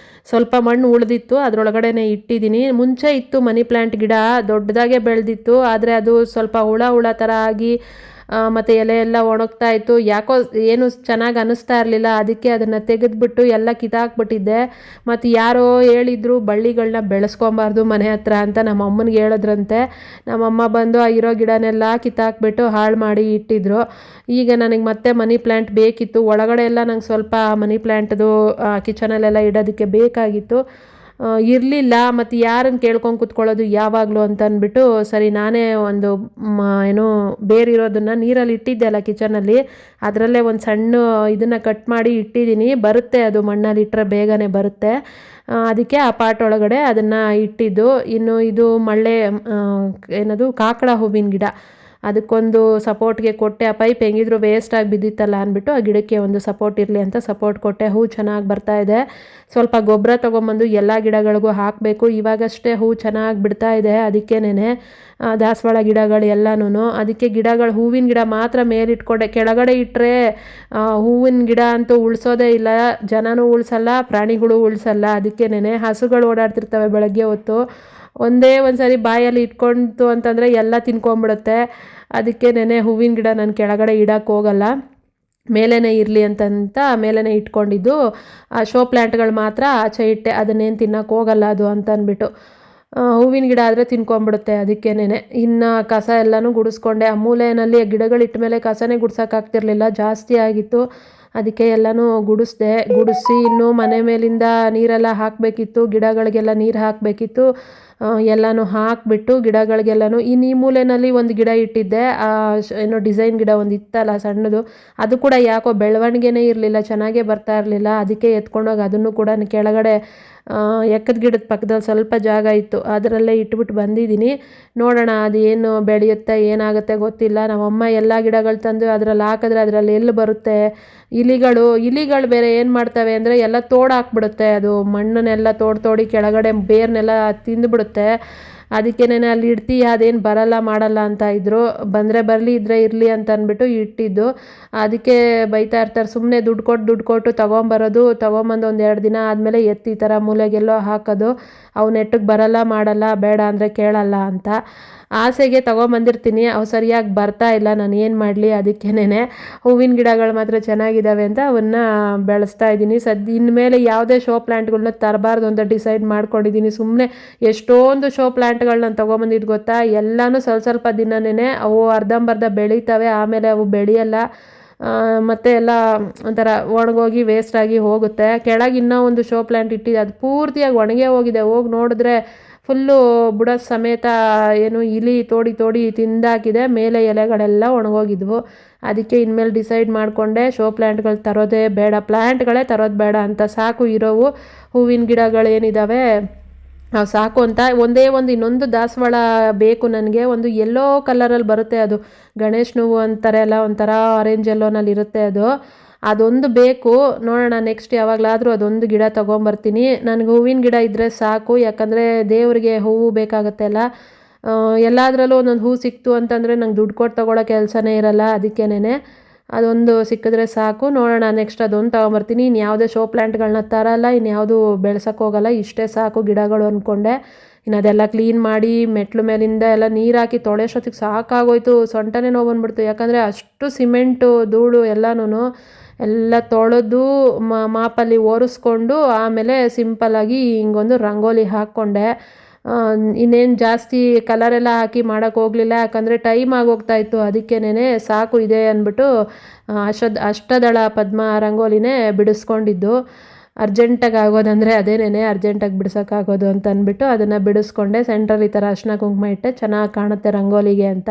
ಸ್ವಲ್ಪ ಮಣ್ಣು ಉಳಿದಿತ್ತು, ಅದರೊಳಗಡೆನೆ ಇಟ್ಟಿದ್ದೀನಿ. ಮುಂಚೆ ಇತ್ತು ಮನಿ ಪ್ಲ್ಯಾಂಟ್ ಗಿಡ, ದೊಡ್ಡದಾಗೆ ಬೆಳೆದಿತ್ತು. ಆದರೆ ಅದು ಸ್ವಲ್ಪ ಹುಳ ಹುಳ ಥರ ಆಗಿ ಮತ್ತು ಎಲೆ ಎಲ್ಲ ಒಣಗ್ತಾ ಇತ್ತು. ಯಾಕೋ ಏನು ಚೆನ್ನಾಗಿ ಅನ್ನಿಸ್ತಾ ಇರಲಿಲ್ಲ. ಅದಕ್ಕೆ ಅದನ್ನು ತೆಗೆದುಬಿಟ್ಟು ಎಲ್ಲ ಕಿತ್ತಾಕ್ಬಿಟ್ಟಿದ್ದೆ. ಮತ್ತು ಯಾರೋ ಹೇಳಿದ್ರು ಬಳ್ಳಿಗಳನ್ನ ಬೆಳೆಸ್ಕೊಬಾರ್ದು ಮನೆ ಹತ್ರ ಅಂತ ನಮ್ಮ ಅಮ್ಮನಿಗೆ ಹೇಳಿದ್ರಂತೆ. ನಮ್ಮಮ್ಮ ಬಂದು ಆ ಇರೋ ಗಿಡನೆಲ್ಲ ಕಿತ್ತಾಕ್ಬಿಟ್ಟು ಹಾಳು ಮಾಡಿ ಇಟ್ಟಿದ್ರು. ಈಗ ನನಗೆ ಮತ್ತೆ ಮನಿ ಪ್ಲ್ಯಾಂಟ್ ಬೇಕಿತ್ತು. ಒಳಗಡೆ ಎಲ್ಲ ನಂಗೆ ಸ್ವಲ್ಪ ಮನಿ ಪ್ಲ್ಯಾಂಟ್ದು ಕಿಚನಲ್ಲೆಲ್ಲ ಇಡೋದಕ್ಕೆ ಬೇಕಾಗಿತ್ತು. ಇರಲಿಲ್ಲ. ಮತ್ತು ಯಾರನ್ನು ಕೇಳ್ಕೊಂಡು ಕೂತ್ಕೊಳ್ಳೋದು ಯಾವಾಗಲೂ ಅಂತ ಅಂದ್ಬಿಟ್ಟು ಸರಿ ನಾನೇ ಒಂದು ಏನೋ ಬೇರಿರೋದನ್ನು ನೀರಲ್ಲಿ ಇಟ್ಟಿದ್ದೆ ಅಲ್ಲ ಕಿಚನಲ್ಲಿ, ಅದರಲ್ಲೇ ಒಂದು ಸಣ್ಣ ಇದನ್ನು ಕಟ್ ಮಾಡಿ ಇಟ್ಟಿದ್ದೀನಿ. ಬರುತ್ತೆ ಅದು, ಮಣ್ಣಲ್ಲಿ ಇಟ್ಟರೆ ಬೇಗನೆ ಬರುತ್ತೆ. ಅದಕ್ಕೆ ಆ ಪಾಟ್ ಒಳಗಡೆ ಅದನ್ನು ಇಟ್ಟಿದ್ದು. ಇನ್ನು ಇದು ಏನದು ಕಾಕಡ ಹೂವಿನ ಗಿಡ, ಅದಕ್ಕೊಂದು ಸಪೋರ್ಟ್ಗೆ ಕೊಟ್ಟೆ. ಆ ಪೈಪ್ ಹೆಂಗಿದ್ರು ವೇಸ್ಟಾಗಿ ಬಿದ್ದಿತ್ತಲ್ಲ ಅಂದ್ಬಿಟ್ಟು ಆ ಗಿಡಕ್ಕೆ ಒಂದು ಸಪೋರ್ಟ್ ಇರಲಿ ಅಂತ ಸಪೋರ್ಟ್ ಕೊಟ್ಟೆ. ಹೂ ಚೆನ್ನಾಗಿ ಬರ್ತಾ ಇದೆ. ಸ್ವಲ್ಪ ಗೊಬ್ಬರ ತೊಗೊಂಬಂದು ಎಲ್ಲ ಗಿಡಗಳಿಗೂ ಹಾಕಬೇಕು. ಇವಾಗಷ್ಟೇ ಹೂ ಚೆನ್ನಾಗಿ ಬಿಡ್ತಾ ಇದೆ, ಅದಕ್ಕೇನೆ ದಾಸವಾಳ ಗಿಡಗಳು ಎಲ್ಲನೂ. ಅದಕ್ಕೆ ಹೂವಿನ ಗಿಡ ಮಾತ್ರ ಮೇಲಿಟ್ಕೊಂಡೆ. ಕೆಳಗಡೆ ಇಟ್ಟರೆ ಹೂವಿನ ಗಿಡ ಅಂತೂ ಉಳಿಸೋದೇ ಇಲ್ಲ, ಜನನೂ ಉಳಿಸಲ್ಲ, ಪ್ರಾಣಿಗಳು ಉಳಿಸಲ್ಲ. ಅದಕ್ಕೇನೆ ಹಸುಗಳು ಓಡಾಡ್ತಿರ್ತವೆ ಬೆಳಗ್ಗೆ ಹೊತ್ತು, ಒಂದೇ ಒಂದು ಸರಿ ಬಾಯಲ್ಲಿ ಇಟ್ಕೊಂತು ಅಂತಂದರೆ ಎಲ್ಲ ತಿನ್ಕೊಂಬಿಡುತ್ತೆ. ಅದಕ್ಕೇನೆ ಹೂವಿನ ಗಿಡ ನಾನು ಕೆಳಗಡೆ ಇಡಕ್ಕೆ ಹೋಗಲ್ಲ, ಮೇಲೇ ಇರಲಿ ಅಂತಂತ ಮೇಲೇ ಇಟ್ಕೊಂಡಿದ್ದು. ಆ ಶೋ ಪ್ಲ್ಯಾಂಟ್ಗಳು ಮಾತ್ರ ಆಚೆ ಇಟ್ಟೆ, ಅದನ್ನೇನು ತಿನ್ನಕ್ಕೆ ಹೋಗಲ್ಲ ಅದು ಅಂತ ಅಂದ್ಬಿಟ್ಟು. ಹೂವಿನ ಗಿಡ ಆದರೆ ತಿನ್ಕೊಂಬಿಡುತ್ತೆ. ಅದಕ್ಕೇನೆ ಇನ್ನು ಕಸ ಎಲ್ಲನೂ ಗುಡಿಸ್ಕೊಂಡೆ. ಆ ಮೂಲೆಯಲ್ಲಿ ಗಿಡಗಳಿಟ್ಟ ಮೇಲೆ ಕಸನೇ ಗುಡ್ಸೋಕ್ಕಾಗ್ತಿರ್ಲಿಲ್ಲ, ಜಾಸ್ತಿ ಆಗಿತ್ತು. ಅದಕ್ಕೆ ಎಲ್ಲನೂ ಗುಡಿಸಿ ಇನ್ನೂ ಮನೆ ಮೇಲಿಂದ ನೀರೆಲ್ಲ ಹಾಕಬೇಕಿತ್ತು, ಗಿಡಗಳಿಗೆಲ್ಲ ನೀರು ಹಾಕಬೇಕಿತ್ತು. ಎಲ್ಲನೂ ಹಾಕಿಬಿಟ್ಟು ಗಿಡಗಳಿಗೆಲ್ಲನೂ ಇನ್ನು ಈ ಮೂಲೆಯಲ್ಲಿ ಒಂದು ಗಿಡ ಇಟ್ಟಿದ್ದೆ. ಏನೋ ಡಿಸೈನ್ ಗಿಡ ಒಂದು ಇತ್ತಲ್ಲ ಸಣ್ಣದು, ಅದು ಕೂಡ ಯಾಕೋ ಬೆಳವಣಿಗೆನೇ ಇರಲಿಲ್ಲ, ಚೆನ್ನಾಗೇ ಬರ್ತಾ ಇರಲಿಲ್ಲ. ಅದಕ್ಕೆ ಎತ್ಕೊಂಡೋಗಿ ಅದನ್ನು ಕೂಡ ಕೆಳಗಡೆ ಎಕ್ಕದ ಗಿಡದ ಪಕ್ಕದಲ್ಲಿ ಸ್ವಲ್ಪ ಜಾಗ ಇತ್ತು, ಅದರಲ್ಲೇ ಇಟ್ಬಿಟ್ಟು ಬಂದಿದ್ದೀನಿ. ನೋಡೋಣ ಅದು ಏನು ಬೆಳೆಯುತ್ತೆ ಏನಾಗುತ್ತೆ ಗೊತ್ತಿಲ್ಲ. ನಮ್ಮಮ್ಮ ಎಲ್ಲ ಗಿಡಗಳು ತಂದು ಅದರಲ್ಲಿ ಹಾಕಿದ್ರೆ ಅದರಲ್ಲಿ ಎಲ್ಲಿ ಬರುತ್ತೆ. ಇಲಿಗಳು ಬೇರೆ ಏನು ಮಾಡ್ತವೆ ಅಂದರೆ ಎಲ್ಲ ಹಾಕ್ಬಿಡುತ್ತೆ. ಅದು ಮಣ್ಣನ್ನೆಲ್ಲ ತೋಡಿ ಕೆಳಗಡೆ ಬೇರ್ನೆಲ್ಲ ತಿಂದುಬಿಡುತ್ತೆ. ಅದಕ್ಕೇನೆ ಅಲ್ಲಿ ಇಡ್ತೀಯ ಅದೇನು ಬರಲ್ಲ ಮಾಡಲ್ಲ ಅಂತ ಇದ್ದರು. ಬಂದರೆ ಬರಲಿ ಇದ್ರೆ ಇರಲಿ ಅಂತ ಅಂದ್ಬಿಟ್ಟು ಇಟ್ಟಿದ್ದು. ಅದಕ್ಕೆ ಬೈತಾ ಇರ್ತಾರೆ, ಸುಮ್ಮನೆ ದುಡ್ಡು ಕೊಟ್ಟು ತೊಗೊಂಬರೋದು, ತೊಗೊಂಬಂದು ಒಂದು 2 ದಿನ ಆದಮೇಲೆ ಎತ್ತಿ ಈ ಥರ ಮೂಲೆಗೆಲ್ಲೋ ಹಾಕೋದು, ಅವು ನೆಟ್ಟಗೆ ಬರಲ್ಲ ಮಾಡಲ್ಲ, ಬೇಡ ಅಂದರೆ ಕೇಳಲ್ಲ ಅಂತ. ಆಸೆಗೆ ತೊಗೊಂಬಂದಿರ್ತೀನಿ, ಅವು ಸರಿಯಾಗಿ ಬರ್ತಾ ಇಲ್ಲ, ನಾನು ಏನು ಮಾಡಲಿ. ಅದಕ್ಕೇನೆ ಹೂವಿನ ಗಿಡಗಳು ಮಾತ್ರ ಚೆನ್ನಾಗಿದ್ದಾವೆ ಅಂತ ಅವನ್ನ ಬೆಳೆಸ್ತಾ ಇದ್ದೀನಿ. ಇನ್ಮೇಲೆ ಯಾವುದೇ ಶೋ ಪ್ಲ್ಯಾಂಟ್ಗಳನ್ನ ತರಬಾರ್ದು ಅಂತ ಡಿಸೈಡ್ ಮಾಡ್ಕೊಂಡಿದ್ದೀನಿ. ಸುಮ್ಮನೆ ಎಷ್ಟೊಂದು ಶೋ ಪ್ಲ್ಯಾಂಟ್ಗಳನ್ನ ತೊಗೊಂಬಂದಿದ್ದು ಗೊತ್ತಾ, ಎಲ್ಲನೂ ಸ್ವಲ್ಪ ದಿನನೇ ಅವು ಅರ್ಧಂಬರ್ಧ ಬೆಳೀತವೆ, ಆಮೇಲೆ ಅವು ಬೆಳೆಯಲ್ಲ. ಮತ್ತು ಎಲ್ಲ ಒಂಥರ ಒಣಗೋಗಿ ವೇಸ್ಟಾಗಿ ಹೋಗುತ್ತೆ. ಕೆಳಗೆ ಇನ್ನೂ ಒಂದು ಶೋ ಪ್ಲ್ಯಾಂಟ್ ಇಟ್ಟಿದೆ, ಅದು ಪೂರ್ತಿಯಾಗಿ ಒಣಗೇ ಹೋಗಿದೆ. ಹೋಗಿ ನೋಡಿದ್ರೆ ಫುಲ್ಲು ಬುಡ ಸಮೇತ ಏನು ಇಲಿ ತೋಡಿ ತಿಂದಾಕಿದೆ, ಮೇಲೆ ಎಲೆಗಳೆಲ್ಲ ಒಣಗೋಗಿದ್ವು. ಅದಕ್ಕೆ ಇನ್ಮೇಲೆ ಡಿಸೈಡ್ ಮಾಡಿಕೊಂಡೆ ಶೋ ಪ್ಲ್ಯಾಂಟ್ಗಳು ತರೋದೇ ಬೇಡ, ಪ್ಲ್ಯಾಂಟ್ಗಳೇ ತರೋದು ಬೇಡ ಅಂತ, ಸಾಕು ಇರೋವು ಹೂವಿನ ಗಿಡಗಳೇನಿದ್ದಾವೆ ನಾವು ಸಾಕು ಅಂತ. ಇನ್ನೊಂದು ದಾಸವಾಳ ಬೇಕು ನನಗೆ, ಒಂದು ಯೆಲ್ಲೋ ಕಲರಲ್ಲಿ ಬರುತ್ತೆ, ಅದು ಗಣೇಶನ ಹೂವು ಅಂತಾರೆ ಅಲ್ಲ, ಒಂಥರ ಆರೆಂಜ್ ಯೆಲ್ಲೋನಲ್ಲಿ ಇರುತ್ತೆ ಅದೊಂದು ಬೇಕು. ನೋಡೋಣ ನೆಕ್ಸ್ಟ್ ಯಾವಾಗಲಾದರೂ ಅದೊಂದು ಗಿಡ ತೊಗೊಂಬರ್ತೀನಿ. ನನಗೆ ಹೂವಿನ ಗಿಡ ಇದ್ದರೆ ಸಾಕು, ಯಾಕಂದರೆ ದೇವರಿಗೆ ಹೂವು ಬೇಕಾಗತ್ತೆ ಅಲ್ಲ. ಎಲ್ಲದರಲ್ಲೂ ಒಂದೊಂದು ಹೂ ಸಿಕ್ತು ಅಂತಂದರೆ ನಂಗೆ ದುಡ್ಡು ಕೊಟ್ಟು ತೊಗೊಳ್ಳೋ ಕೆಲಸನೇ ಇರಲ್ಲ. ಅದಕ್ಕೇನೆ ಅದೊಂದು ಸಿಕ್ಕಿದ್ರೆ ಸಾಕು. ನೋಡೋಣ ನೆಕ್ಸ್ಟ್ ಅದೊಂದು ತೊಗೊಂಬರ್ತೀನಿ. ಇನ್ನು ಯಾವುದೇ ಶೋ ಪ್ಲ್ಯಾಂಟ್ಗಳನ್ನ ತರಲ್ಲ, ಇನ್ಯಾವುದು ಬೆಳೆಸೋಕೆ ಹೋಗಲ್ಲ, ಇಷ್ಟೇ ಸಾಕು ಗಿಡಗಳು ಅಂದ್ಕೊಂಡೆ. ಇನ್ನು ಅದೆಲ್ಲ ಕ್ಲೀನ್ ಮಾಡಿ ಮೆಟ್ಲು ಮೇಲಿಂದ ಎಲ್ಲ ನೀರು ಹಾಕಿ ತೊಳೆಯೋಷ್ಟೊತ್ತಿಗೆ ಸಾಕಾಗೋಯ್ತು, ಸೊಂಟನೇ ನೋವು ಬಂದ್ಬಿಡ್ತು. ಯಾಕಂದರೆ ಅಷ್ಟು ಸಿಮೆಂಟು ಧೂಳು ಎಲ್ಲ ತೊಳೆದು ಮಾಪಲ್ಲಿ ಒರೆಸ್ಕೊಂಡು ಆಮೇಲೆ ಸಿಂಪಲ್ಲಾಗಿ ಹಿಂಗೊಂದು ರಂಗೋಲಿ ಹಾಕ್ಕೊಂಡೆ. ಇನ್ನೇನು ಜಾಸ್ತಿ ಕಲರೆಲ್ಲ ಹಾಕಿ ಮಾಡೋಕ್ಕೆ ಹೋಗಲಿಲ್ಲ, ಯಾಕಂದರೆ ಟೈಮ್ ಆಗೋಗ್ತಾ ಇತ್ತು. ಅದಕ್ಕೇನೆ ಸಾಕು ಇದೆ ಅಂದ್ಬಿಟ್ಟು ಅಷ್ಟದಳ ಪದ್ಮ ರಂಗೋಲಿನೇ ಬಿಡಿಸ್ಕೊಂಡಿದ್ದು. ಅರ್ಜೆಂಟಾಗಿ ಆಗೋದಂದರೆ ಅದೇನೇ ಅರ್ಜೆಂಟಾಗಿ ಬಿಡ್ಸೋಕ್ಕಾಗೋದು ಅಂತ ಅಂದ್ಬಿಟ್ಟು ಅದನ್ನು ಬಿಡಿಸ್ಕೊಂಡೆ. ಸೆಂಟ್ರಲ್ಲಿ ಈ ಥರ ಅರಿಶಿನ ಕುಂಕುಮ ಇಟ್ಟೆ, ಚೆನ್ನಾಗಿ ಕಾಣುತ್ತೆ ರಂಗೋಲಿಗೆ ಅಂತ.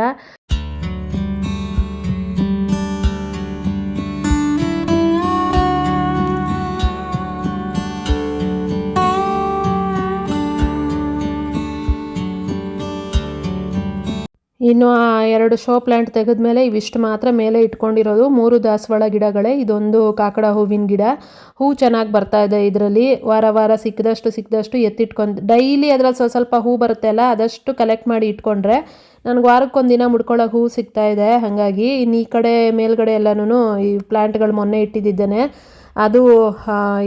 ಇನ್ನು ಆ 2 ಶೋ ಪ್ಲ್ಯಾಂಟ್ ತೆಗೆದ್ಮೇಲೆ ಇವಿಷ್ಟು ಮಾತ್ರ ಮೇಲೆ ಇಟ್ಕೊಂಡಿರೋದು. 3 ದಾಸವಾಳ ಗಿಡಗಳೇ, ಇದೊಂದು ಕಾಕಡ ಹೂವಿನ ಗಿಡ. ಹೂ ಚೆನ್ನಾಗಿ ಬರ್ತಾ ಇದೆ ಇದರಲ್ಲಿ. ವಾರ ವಾರ ಸಿಕ್ಕಿದಷ್ಟು ಎತ್ತಿಟ್ಕೊಂಡು ಡೈಲಿ ಅದ್ರಲ್ಲಿ ಸ್ವಲ್ಪ ಹೂ ಬರುತ್ತೆ ಅಲ್ಲ, ಅದಷ್ಟು ಕಲೆಕ್ಟ್ ಮಾಡಿ ಇಟ್ಕೊಂಡ್ರೆ ನನಗೆ ವಾರಕ್ಕೊಂದಿನ ಮುಡ್ಕೊಳ್ಳೋ ಹೂ ಸಿಗ್ತಾ ಇದೆ. ಹಾಗಾಗಿ ಇನ್ನು ಈ ಕಡೆ ಮೇಲ್ಗಡೆ ಎಲ್ಲನೂ ಈ ಪ್ಲ್ಯಾಂಟ್ಗಳು ಮೊನ್ನೆ ಇಟ್ಟಿದ್ದೇನೆ. ಅದು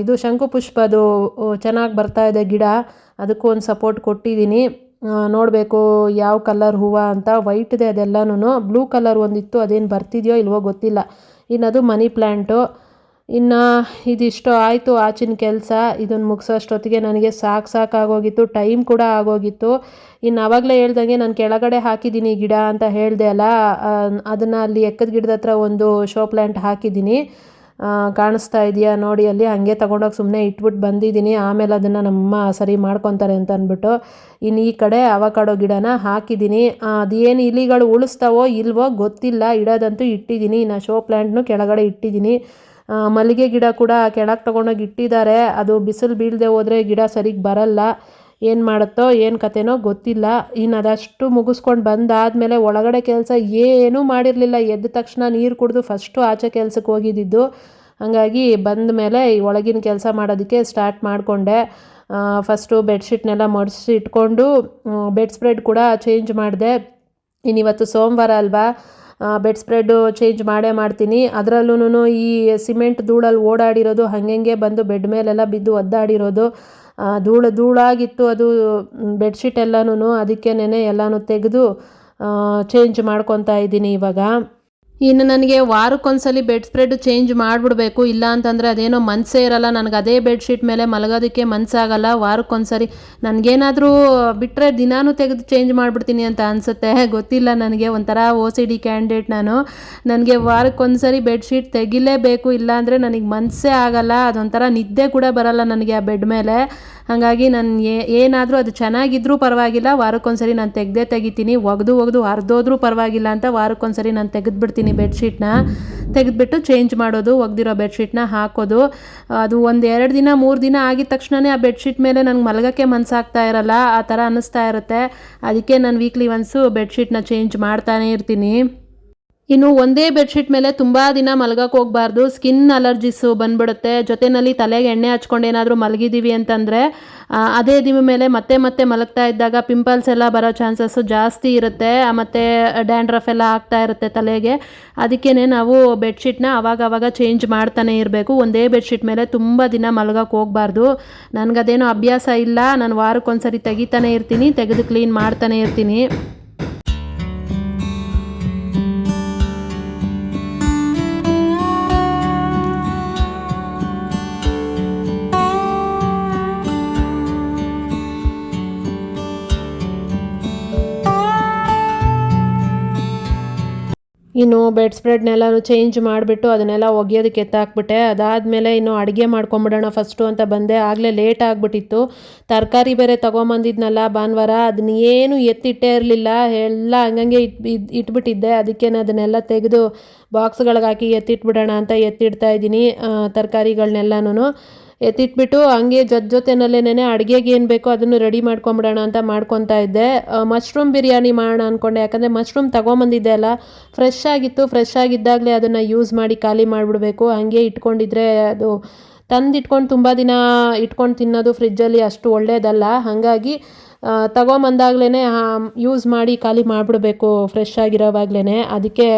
ಇದು ಶಂಕುಪುಷ್ಪದು ಚೆನ್ನಾಗಿ ಬರ್ತಾ ಇದೆ ಗಿಡ. ಅದಕ್ಕೂ ಒಂದು ಸಪೋರ್ಟ್ ಕೊಟ್ಟಿದ್ದೀನಿ. ನೋಡಬೇಕು ಯಾವ ಕಲರ್ ಹೂವು ಅಂತ. ವೈಟ್ ಇದೆ ಅದೆಲ್ಲನೂ. ಬ್ಲೂ ಕಲರ್ ಒಂದಿತ್ತು, ಅದೇನು ಬರ್ತಿದೆಯೋ ಇಲ್ವೋ ಗೊತ್ತಿಲ್ಲ. ಇನ್ನದು ಮನಿ ಪ್ಲ್ಯಾಂಟು. ಇನ್ನು ಇದಿಷ್ಟು ಆಯಿತು ಆಚಿನ ಕೆಲಸ. ಇದನ್ನು ಮುಗಿಸೋಷ್ಟೊತ್ತಿಗೆ ನನಗೆ ಸಾಕಾಗೋಗಿತ್ತು, ಟೈಮ್ ಕೂಡ ಆಗೋಗಿತ್ತು. ಇನ್ನು ಆವಾಗಲೇ ಹೇಳ್ದಂಗೆ ನಾನು ಕೆಳಗಡೆ ಹಾಕಿದ್ದೀನಿ ಗಿಡ ಅಂತ ಹೇಳಿದೆ ಅಲ್ಲ, ಅದನ್ನು ಅಲ್ಲಿ ಎಕ್ಕದ ಗಿಡದ ಹತ್ರ ಒಂದು ಶೋ ಪ್ಲ್ಯಾಂಟ್ ಹಾಕಿದ್ದೀನಿ. ಕಾಣಿಸ್ತಾ ಇದೆಯಾ ನೋಡಿ ಅಲ್ಲಿ. ಹಾಗೆ ತೊಗೊಂಡೋಗಿ ಸುಮ್ಮನೆ ಇಟ್ಬಿಟ್ಟು ಬಂದಿದ್ದೀನಿ. ಆಮೇಲೆ ಅದನ್ನು ನಮ್ಮಮ್ಮ ಸರಿ ಮಾಡ್ಕೊತಾರೆ ಅಂತ ಅಂದ್ಬಿಟ್ಟು. ಇನ್ನು ಈ ಕಡೆ ಅವಕಾಡೋ ಗಿಡನ ಹಾಕಿದ್ದೀನಿ. ಅದೇನು ಇಲಿಗಳು ಉಳಿಸ್ತಾವೋ ಇಲ್ವೋ ಗೊತ್ತಿಲ್ಲ, ಇಡೋದಂತೂ ಇಟ್ಟಿದ್ದೀನಿ. ಇನ್ನು ಶೋ ಪ್ಲ್ಯಾಂಟ್ನು ಕೆಳಗಡೆ ಇಟ್ಟಿದ್ದೀನಿ. ಮಲ್ಲಿಗೆ ಗಿಡ ಕೂಡ ಕೆಳಗೆ ತೊಗೊಂಡೋಗಿ ಇಟ್ಟಿದ್ದಾರೆ. ಅದು ಬಿಸಿಲು ಬೀಳದೆ ಹೋದರೆ ಗಿಡ ಸರಿಗೆ ಬರಲ್ಲ. ಏನು ಮಾಡುತ್ತೋ ಏನು ಕತೆನೋ ಗೊತ್ತಿಲ್ಲ. ಇನ್ನು ಅದಷ್ಟು ಮುಗಿಸ್ಕೊಂಡು ಬಂದಾದಮೇಲೆ ಒಳಗಡೆ ಕೆಲಸ ಏನೂ ಮಾಡಿರಲಿಲ್ಲ. ಎದ್ದ ತಕ್ಷಣ ನೀರು ಕುಡಿದು ಫಸ್ಟು ಆಚೆ ಕೆಲಸಕ್ಕೆ ಹೋಗಿದ್ದಿದ್ದು. ಹಾಗಾಗಿ ಬಂದ ಮೇಲೆ ಈ ಒಳಗಿನ ಕೆಲಸ ಮಾಡೋದಕ್ಕೆ ಸ್ಟಾರ್ಟ್ ಮಾಡಿಕೊಂಡೆ. ಫಸ್ಟು ಬೆಡ್ಶೀಟ್ನೆಲ್ಲ ಮಡಿಸಿ ಇಟ್ಕೊಂಡು ಬೆಡ್ ಸ್ಪ್ರೆಡ್ ಕೂಡ ಚೇಂಜ್ ಮಾಡಿದೆ. ಇನ್ನಿವತ್ತು ಸೋಮವಾರ ಅಲ್ವಾ, ಬೆಡ್ ಸ್ಪ್ರೆಡ್ಡು ಚೇಂಜ್ ಮಾಡೇ ಮಾಡ್ತೀನಿ. ಅದರಲ್ಲೂ ಈ ಸಿಮೆಂಟ್ ಧೂಳಲ್ಲಿ ಓಡಾಡಿರೋದು ಹಾಗೆ ಬಂದು ಬೆಡ್ ಮೇಲೆಲ್ಲ ಬಿದ್ದು ಒದ್ದಾಡಿರೋದು, ಧೂಳಾಗಿತ್ತು ಅದು ಬೆಡ್ಶೀಟ್ ಎಲ್ಲನೂ. ಅದಕ್ಕೆ ಎಲ್ಲನೂ ತೆಗೆದು ಚೇಂಜ್ ಮಾಡ್ಕೊತಾ ಇದ್ದೀನಿ ಇವಾಗ. ಇನ್ನು ನನಗೆ ವಾರಕ್ಕೊಂದ್ಸಲಿ ಬೆಡ್ ಸ್ಪ್ರೆಡ್ ಚೇಂಜ್ ಮಾಡಿಬಿಡ್ಬೇಕು. ಇಲ್ಲ ಅಂತಂದರೆ ಅದೇನೋ ಮನಸ್ಸೇ ಇರಲ್ಲ ನನಗೆ. ಅದೇ ಬೆಡ್ಶೀಟ್ ಮೇಲೆ ಮಲಗೋದಕ್ಕೆ ಮನಸ್ಸಾಗಲ್ಲ. ವಾರಕ್ಕೊಂದ್ಸರಿ ನನಗೇನಾದರೂ ಬಿಟ್ಟರೆ ದಿನಾನೂ ತೆಗೆದು ಚೇಂಜ್ ಮಾಡಿಬಿಡ್ತೀನಿ ಅಂತ ಅನಿಸುತ್ತೆ. ಗೊತ್ತಿಲ್ಲ, ನನಗೆ ಒಂಥರ OCD ಕ್ಯಾಂಡಿಡೇಟ್ ನಾನು. ನನಗೆ ವಾರಕ್ಕೊಂದ್ಸರಿ ಬೆಡ್ಶೀಟ್ ತೆಗಿಲೇಬೇಕು, ಇಲ್ಲ ಅಂದರೆ ನನಗೆ ಮನಸ್ಸೇ ಆಗಲ್ಲ. ಅದೊಂಥರ ನಿದ್ದೆ ಕೂಡ ಬರಲ್ಲ ನನಗೆ ಆ ಬೆಡ್ ಮೇಲೆ. ಹಾಗಾಗಿ ನಾನು ಏನಾದರೂ ಅದು ಚೆನ್ನಾಗಿದ್ರೂ ಪರವಾಗಿಲ್ಲ, ವಾರಕ್ಕೊಂದ್ಸರಿ ನಾನು ತೆಗಿತೀನಿ. ಒಗೆದು ಹರಿದೋದ್ರೂ ಪರವಾಗಿಲ್ಲ ಅಂತ ವಾರಕ್ಕೊಂದ್ಸರಿ ನಾನು ತೆಗೆದುಬಿಡ್ತೀನಿ ಬೆಡ್ಶೀಟ್ನ. ತೆಗೆದುಬಿಟ್ಟು ಚೇಂಜ್ ಮಾಡೋದು, ಒಗೆದಿರೋ ಬೆಡ್ಶೀಟ್ನ ಹಾಕೋದು. ಅದು 1-2 ದಿನ 3 ದಿನ ಆಗಿದ ತಕ್ಷಣವೇ ಆ ಬೆಡ್ಶೀಟ್ ಮೇಲೆ ನನಗೆ ಮಲಗೋಕ್ಕೆ ಮನಸ್ಸಾಗ್ತಾ ಇರಲ್ಲ, ಆ ಥರ ಅನ್ನಿಸ್ತಾ ಇರುತ್ತೆ. ಅದಕ್ಕೆ ನಾನು ವೀಕ್ಲಿ ಒನ್ಸು ಬೆಡ್ಶೀಟ್ನ ಚೇಂಜ್ ಮಾಡ್ತಾನೇ ಇರ್ತೀನಿ. ಇನ್ನು ಒಂದೇ ಬೆಡ್ಶೀಟ್ ಮೇಲೆ ತುಂಬ ದಿನ ಮಲಗಕ್ಕೆ ಹೋಗಬಾರ್ದು. ಸ್ಕಿನ್ ಅಲರ್ಜಿಸು ಬಂದ್ಬಿಡುತ್ತೆ. ಜೊತೆಯಲ್ಲಿ ತಲೆಗೆ ಎಣ್ಣೆ ಹಚ್ಕೊಂಡು ಏನಾದರೂ ಮಲಗಿದ್ದೀವಿ ಅಂತಂದರೆ ಅದೇ ದಿನ ಮೇಲೆ ಮತ್ತೆ ಮಲಗ್ತಾ ಇದ್ದಾಗ ಪಿಂಪಲ್ಸ್ ಎಲ್ಲ ಬರೋ ಚಾನ್ಸಸ್ಸು ಜಾಸ್ತಿ ಇರುತ್ತೆ. ಮತ್ತು ಡ್ಯಾಂಡ್ರಫ್ ಎಲ್ಲ ಆಗ್ತಾ ಇರುತ್ತೆ ತಲೆಗೆ. ಅದಕ್ಕೇ ನಾವು ಬೆಡ್ಶೀಟ್ನ ಆವಾಗ ಚೇಂಜ್ ಮಾಡ್ತಾನೆ ಇರಬೇಕು. ಒಂದೇ ಬೆಡ್ಶೀಟ್ ಮೇಲೆ ತುಂಬ ದಿನ ಮಲಗಕ್ಕೆ ಹೋಗಬಾರ್ದು. ನನಗದೇನೋ ಅಭ್ಯಾಸ ಇಲ್ಲ. ನಾನು ವಾರಕ್ಕೊಂದ್ಸರಿ ತೆಗಿತಾನೆ ಇರ್ತೀನಿ, ತೆಗೆದು ಕ್ಲೀನ್ ಮಾಡ್ತಾನೆ ಇರ್ತೀನಿ. ಇನ್ನು ಬೆಡ್ ಸ್ಪ್ರೆಡ್ನೆಲ್ಲನೂ ಚೇಂಜ್ ಮಾಡಿಬಿಟ್ಟು ಅದನ್ನೆಲ್ಲ ಒಗೆಯೋದಕ್ಕೆ ಎತ್ತಾಕ್ಬಿಟ್ಟೆ. ಅದಾದಮೇಲೆ ಇನ್ನು ಅಡುಗೆ ಮಾಡ್ಕೊಂಬಿಡೋಣ ಫಸ್ಟು ಅಂತ ಬಂದೆ. ಆಗಲೇ ಲೇಟ್ ಆಗಿಬಿಟ್ಟಿತ್ತು. ತರಕಾರಿ ಬೇರೆ ತೊಗೊಂಬಂದಿದ್ನಲ್ಲ ಭಾನುವಾರ, ಅದನ್ನ ಏನು ಎತ್ತಿಟ್ಟೇ ಇರಲಿಲ್ಲ. ಎಲ್ಲ ಹಂಗಂಗೆ ಇಟ್ಬಿಟ್ಟಿದ್ದೆ. ಅದಕ್ಕೆ ಅದನ್ನೆಲ್ಲ ತೆಗೆದು ಬಾಕ್ಸ್ಗಳಿಗೆ ಹಾಕಿ ಎತ್ತಿಟ್ಬಿಡೋಣ ಅಂತ ಎತ್ತಿಡ್ತಾ ಇದ್ದೀನಿ ತರಕಾರಿಗಳನ್ನೆಲ್ಲನೂ. ಎತ್ತಿಟ್ಬಿಟ್ಟು ಹಂಗೆ ಜೊತೆನಲ್ಲೇ ಅಡುಗೆಗೆ ಏನು ಬೇಕೋ ಅದನ್ನು ರೆಡಿ ಮಾಡ್ಕೊಂಬಿಡೋಣ ಅಂತ ಮಾಡ್ಕೊತಾ ಇದ್ದೆ. ಮಶ್ರೂಮ್ ಬಿರಿಯಾನಿ ಮಾಡೋಣ ಅಂದ್ಕೊಂಡೆ. ಯಾಕಂದರೆ ಮಶ್ರೂಮ್ ತೊಗೊಂಬಂದಿದ್ದೆ ಅಲ್ಲ, ಫ್ರೆಶ್ ಆಗಿದ್ದಾಗಲೇ ಅದನ್ನು ಯೂಸ್ ಮಾಡಿ ಖಾಲಿ ಮಾಡಿಬಿಡ್ಬೇಕು. ಹಾಗೆ ಇಟ್ಕೊಂಡಿದ್ರೆ ಅದು ತಂದಿಟ್ಕೊಂಡು ತುಂಬ ದಿನ ಇಟ್ಕೊಂಡು ತಿನ್ನೋದು ಫ್ರಿಜ್ಜಲ್ಲಿ ಅಷ್ಟು ಒಳ್ಳೆಯದಲ್ಲ. ಹಾಗಾಗಿ ತೊಗೊಂಬಂದಾಗ್ಲೇ ಯೂಸ್ ಮಾಡಿ ಖಾಲಿ ಮಾಡಿಬಿಡ್ಬೇಕು ಫ್ರೆಶ್ ಆಗಿರೋವಾಗಲೇ. ಅದಕ್ಕೆ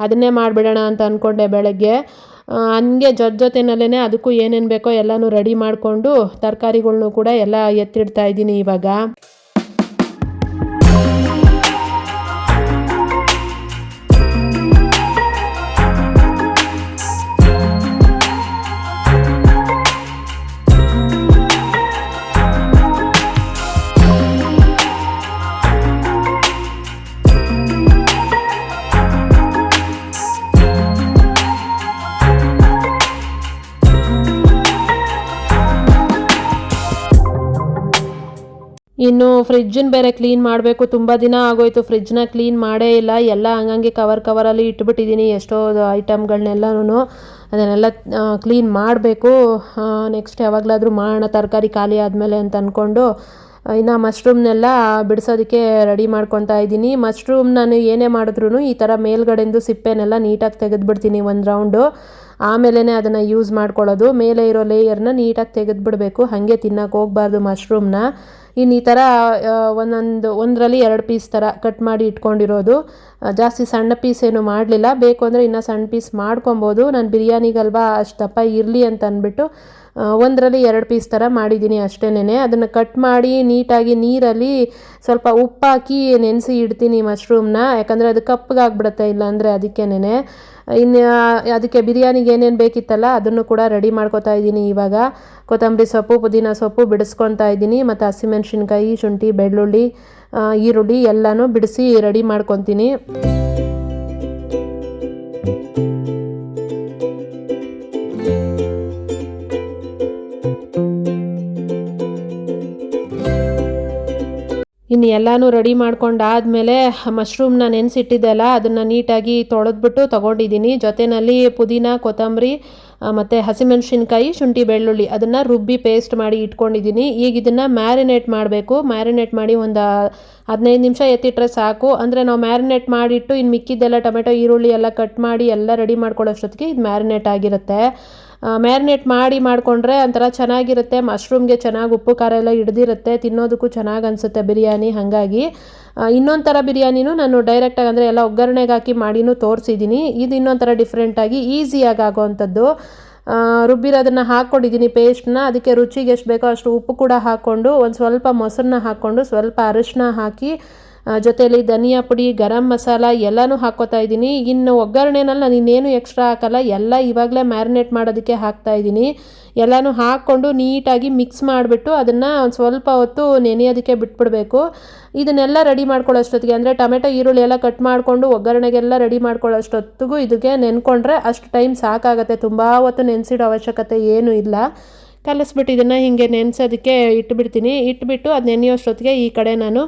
ಅದನ್ನೇ ಮಾಡಿಬಿಡೋಣ ಅಂತ ಅಂದ್ಕೊಂಡೆ ಬೆಳಗ್ಗೆ. ಹಂಗೆ ಜೊತೆನಲ್ಲೇ ಅದಕ್ಕೂ ಏನೇನು ಬೇಕೋ ಎಲ್ಲನೂ ರೆಡಿ ಮಾಡಿಕೊಂಡು ತರಕಾರಿಗಳ್ನೂ ಕೂಡ ಎಲ್ಲ ಎತ್ತಿಡ್ತಾ ಇದ್ದೀನಿ ಇವಾಗ. ಇನ್ನು ಫ್ರಿಜ್ಜನ್ನು ಬೇರೆ ಕ್ಲೀನ್ ಮಾಡಬೇಕು. ತುಂಬ ದಿನ ಆಗೋಯ್ತು ಫ್ರಿಜ್ನ ಕ್ಲೀನ್ ಮಾಡೇ ಇಲ್ಲ. ಎಲ್ಲ ಹಂಗಂಗೆ ಕವರಲ್ಲಿ ಇಟ್ಬಿಟ್ಟಿದ್ದೀನಿ ಎಷ್ಟೋ ಐಟಮ್ಗಳನ್ನೆಲ್ಲನೂ. ಅದನ್ನೆಲ್ಲ ಕ್ಲೀನ್ ಮಾಡಬೇಕು. ನೆಕ್ಸ್ಟ್ ಯಾವಾಗಲಾದರೂ ಮಾಡೋಣ ತರಕಾರಿ ಖಾಲಿ ಆದಮೇಲೆ ಅಂತ ಅಂದ್ಕೊಂಡು ಇನ್ನು ಮಶ್ರೂಮ್ನೆಲ್ಲ ಬಿಡಿಸೋದಕ್ಕೆ ರೆಡಿ ಮಾಡ್ಕೊತಾ ಇದ್ದೀನಿ. ಮಶ್ರೂಮ್ ನಾನು ಏನೇ ಮಾಡಿದ್ರೂ ಈ ಥರ ಮೇಲ್ಗಡೆಂದು ಸಿಪ್ಪೆನೆಲ್ಲ ನೀಟಾಗಿ ತೆಗೆದುಬಿಡ್ತೀನಿ ಒಂದು ರೌಂಡು. ಆಮೇಲೆ ಅದನ್ನು ಯೂಸ್ ಮಾಡ್ಕೊಳ್ಳೋದು. ಮೇಲೆ ಇರೋ ಲೇಯರ್ನ ನೀಟಾಗಿ ತೆಗೆದುಬಿಡಬೇಕು, ಹಾಗೆ ತಿನ್ನೋಕೆ ಹೋಗಬಾರ್ದು ಮಶ್ರೂಮ್ನ. ಇನ್ನು ಈ ಥರ ಒಂದರಲ್ಲಿ 2 ಪೀಸ್ ಥರ ಕಟ್ ಮಾಡಿ ಇಟ್ಕೊಂಡಿರೋದು. ಜಾಸ್ತಿ ಸಣ್ಣ ಪೀಸ್ ಏನು ಮಾಡಲಿಲ್ಲ, ಬೇಕು ಅಂದರೆ ಇನ್ನೂ ಸಣ್ಣ ಪೀಸ್ ಮಾಡ್ಕೊಬೋದು. ನಾನು ಬಿರಿಯಾನಿಗಲ್ವಾ ಅಷ್ಟು ದಪ್ಪ ಇರಲಿ ಅಂತ ಅಂದ್ಬಿಟ್ಟು ಒಂದರಲ್ಲಿ 2 ಪೀಸ್ ಥರ ಮಾಡಿದ್ದೀನಿ ಅಷ್ಟೇನೆ. ಅದನ್ನು ಕಟ್ ಮಾಡಿ ನೀಟಾಗಿ ನೀರಲ್ಲಿ ಸ್ವಲ್ಪ ಉಪ್ಪು ಹಾಕಿ ನೆನೆಸಿ ಇಡ್ತೀನಿ ಮಶ್ರೂಮ್ನ, ಯಾಕಂದರೆ ಅದು ಕಪ್ಪಗಾಗ್ಬಿಡುತ್ತೆ ಇಲ್ಲಾಂದರೆ ಅದಕ್ಕೇನೆ. ಇನ್ನು ಅದಕ್ಕೆ ಬಿರಿಯಾನಿಗೆ ಏನೇನು ಬೇಕಿತ್ತಲ್ಲ ಅದನ್ನು ಕೂಡ ರೆಡಿ ಮಾಡ್ಕೊತಾ ಇದ್ದೀನಿ. ಇವಾಗ ಕೊತ್ತಂಬರಿ ಸೊಪ್ಪು, ಪುದೀನ ಸೊಪ್ಪು ಬಿಡಿಸ್ಕೊತಾ ಇದ್ದೀನಿ, ಮತ್ತು ಹಸಿಮೆಣ್ಸಿನ್ಕಾಯಿ, ಶುಂಠಿ, ಬೆಳ್ಳುಳ್ಳಿ, ಈರುಳ್ಳಿ ಎಲ್ಲನೂ ಬಿಡಿಸಿ ರೆಡಿ ಮಾಡ್ಕೊತೀನಿ. ಇನ್ನು ಎಲ್ಲನೂ ರೆಡಿ ಮಾಡ್ಕೊಂಡಾದಮೇಲೆ ಮಶ್ರೂಮ್ನ ನೆನೆಸಿಟ್ಟಿದ್ದೆ ಅಲ್ಲ ಅದನ್ನು ನೀಟಾಗಿ ತೊಳೆದ್ಬಿಟ್ಟು ತೊಗೊಂಡಿದ್ದೀನಿ. ಜೊತೆಯಲ್ಲಿ ಪುದೀನ, ಕೊತ್ತಂಬರಿ ಮತ್ತು ಹಸಿಮೆಣ್ಸಿನ್ಕಾಯಿ, ಶುಂಠಿ, ಬೆಳ್ಳುಳ್ಳಿ ಅದನ್ನು ರುಬ್ಬಿ ಪೇಸ್ಟ್ ಮಾಡಿ ಇಟ್ಕೊಂಡಿದ್ದೀನಿ. ಈಗ ಇದನ್ನು ಮ್ಯಾರಿನೇಟ್ ಮಾಡಬೇಕು. ಮ್ಯಾರಿನೇಟ್ ಮಾಡಿ ಒಂದು 15 ನಿಮಿಷ ಎತ್ತಿಟ್ರೆ ಸಾಕು. ಅಂದರೆ ನಾವು ಮ್ಯಾರಿನೇಟ್ ಮಾಡಿಟ್ಟು ಇನ್ನು ಮಿಕ್ಕಿದ್ದೆಲ್ಲ ಟೊಮೆಟೊ, ಈರುಳ್ಳಿ ಎಲ್ಲ ಕಟ್ ಮಾಡಿ ಎಲ್ಲ ರೆಡಿ ಮಾಡ್ಕೊಳ್ಳೋಷ್ಟೊತ್ತಿಗೆ ಇದು ಮ್ಯಾರಿನೇಟ್ ಆಗಿರುತ್ತೆ. ಮ್ಯಾರಿನೇಟ್ ಮಾಡಿ ಮಾಡಿಕೊಂಡ್ರೆ ಒಂಥರ ಚೆನ್ನಾಗಿರುತ್ತೆ. ಮಶ್ರೂಮ್ಗೆ ಚೆನ್ನಾಗಿ ಉಪ್ಪು ಖಾರ ಎಲ್ಲ ಹಿಡ್ದಿರುತ್ತೆ, ತಿನ್ನೋದಕ್ಕೂ ಚೆನ್ನಾಗಿ ಅನಿಸುತ್ತೆ ಬಿರಿಯಾನಿ. ಹಾಗಾಗಿ ಇನ್ನೊಂದು ಥರ ಬಿರಿಯಾನಿನೂ ನಾನು ಡೈರೆಕ್ಟಾಗಿ ಅಂದರೆ ಎಲ್ಲ ಒಗ್ಗರಣೆಗೆ ಹಾಕಿ ಮಾಡಿನೂ ತೋರಿಸಿದ್ದೀನಿ. ಇದು ಇನ್ನೊಂದು ಥರ ಡಿಫ್ರೆಂಟಾಗಿ ಈಸಿಯಾಗಿ ಆಗೋವಂಥದ್ದು. ರುಬ್ಬಿರೋದನ್ನು ಹಾಕ್ಕೊಂಡಿದ್ದೀನಿ ಪೇಸ್ಟ್ನ. ಅದಕ್ಕೆ ರುಚಿಗೆ ಎಷ್ಟು ಬೇಕೋ ಅಷ್ಟು ಉಪ್ಪು ಕೂಡ ಹಾಕ್ಕೊಂಡು, ಒಂದು ಸ್ವಲ್ಪ ಮೊಸರನ್ನ ಹಾಕ್ಕೊಂಡು, ಸ್ವಲ್ಪ ಅರಿಶಿನ ಹಾಕಿ, ಜೊತೆಯಲ್ಲಿ ಧನಿಯಾ ಪುಡಿ, ಗರಂ ಮಸಾಲ ಎಲ್ಲನೂ ಹಾಕ್ಕೋತಾ ಇದ್ದೀನಿ. ಇನ್ನು ಒಗ್ಗರಣೆನಲ್ಲಿ ನಾನು ಇನ್ನೇನು ಎಕ್ಸ್ಟ್ರಾ ಹಾಕಲ್ಲ, ಎಲ್ಲ ಇವಾಗಲೇ ಮ್ಯಾರಿನೇಟ್ ಮಾಡೋದಕ್ಕೆ ಹಾಕ್ತಾಯಿದ್ದೀನಿ. ಎಲ್ಲನೂ ಹಾಕ್ಕೊಂಡು ನೀಟಾಗಿ ಮಿಕ್ಸ್ ಮಾಡಿಬಿಟ್ಟು ಅದನ್ನು ಒಂದು ಸ್ವಲ್ಪ ಹೊತ್ತು ನೆನೆಯೋದಕ್ಕೆ ಬಿಟ್ಬಿಡಬೇಕು. ಇದನ್ನೆಲ್ಲ ರೆಡಿ ಮಾಡ್ಕೊಳ್ಳೋಷ್ಟೊತ್ತಿಗೆ ಅಂದರೆ ಟೊಮೆಟೊ, ಈರುಳ್ಳಿ ಎಲ್ಲ ಕಟ್ ಮಾಡಿಕೊಂಡು ಒಗ್ಗರಣೆಗೆಲ್ಲ ರೆಡಿ ಮಾಡ್ಕೊಳ್ಳೋಷ್ಟೊತ್ತಿಗೂ ಇದಕ್ಕೆ ನೆನ್ಕೊಂಡ್ರೆ ಅಷ್ಟು ಟೈಮ್ ಸಾಕಾಗುತ್ತೆ. ತುಂಬ ಹೊತ್ತು ನೆನೆಸಿಡೋ ಅವಶ್ಯಕತೆ ಏನೂ ಇಲ್ಲ. ಕಲಿಸ್ಬಿಟ್ಟು ಇದನ್ನು ಹೀಗೆ ನೆನೆಸೋದಕ್ಕೆ ಇಟ್ಬಿಡ್ತೀನಿ. ಇಟ್ಬಿಟ್ಟು ಅದು ನೆನೆಯೋಷ್ಟೊತ್ತಿಗೆ ಈ ಕಡೆ ನಾನು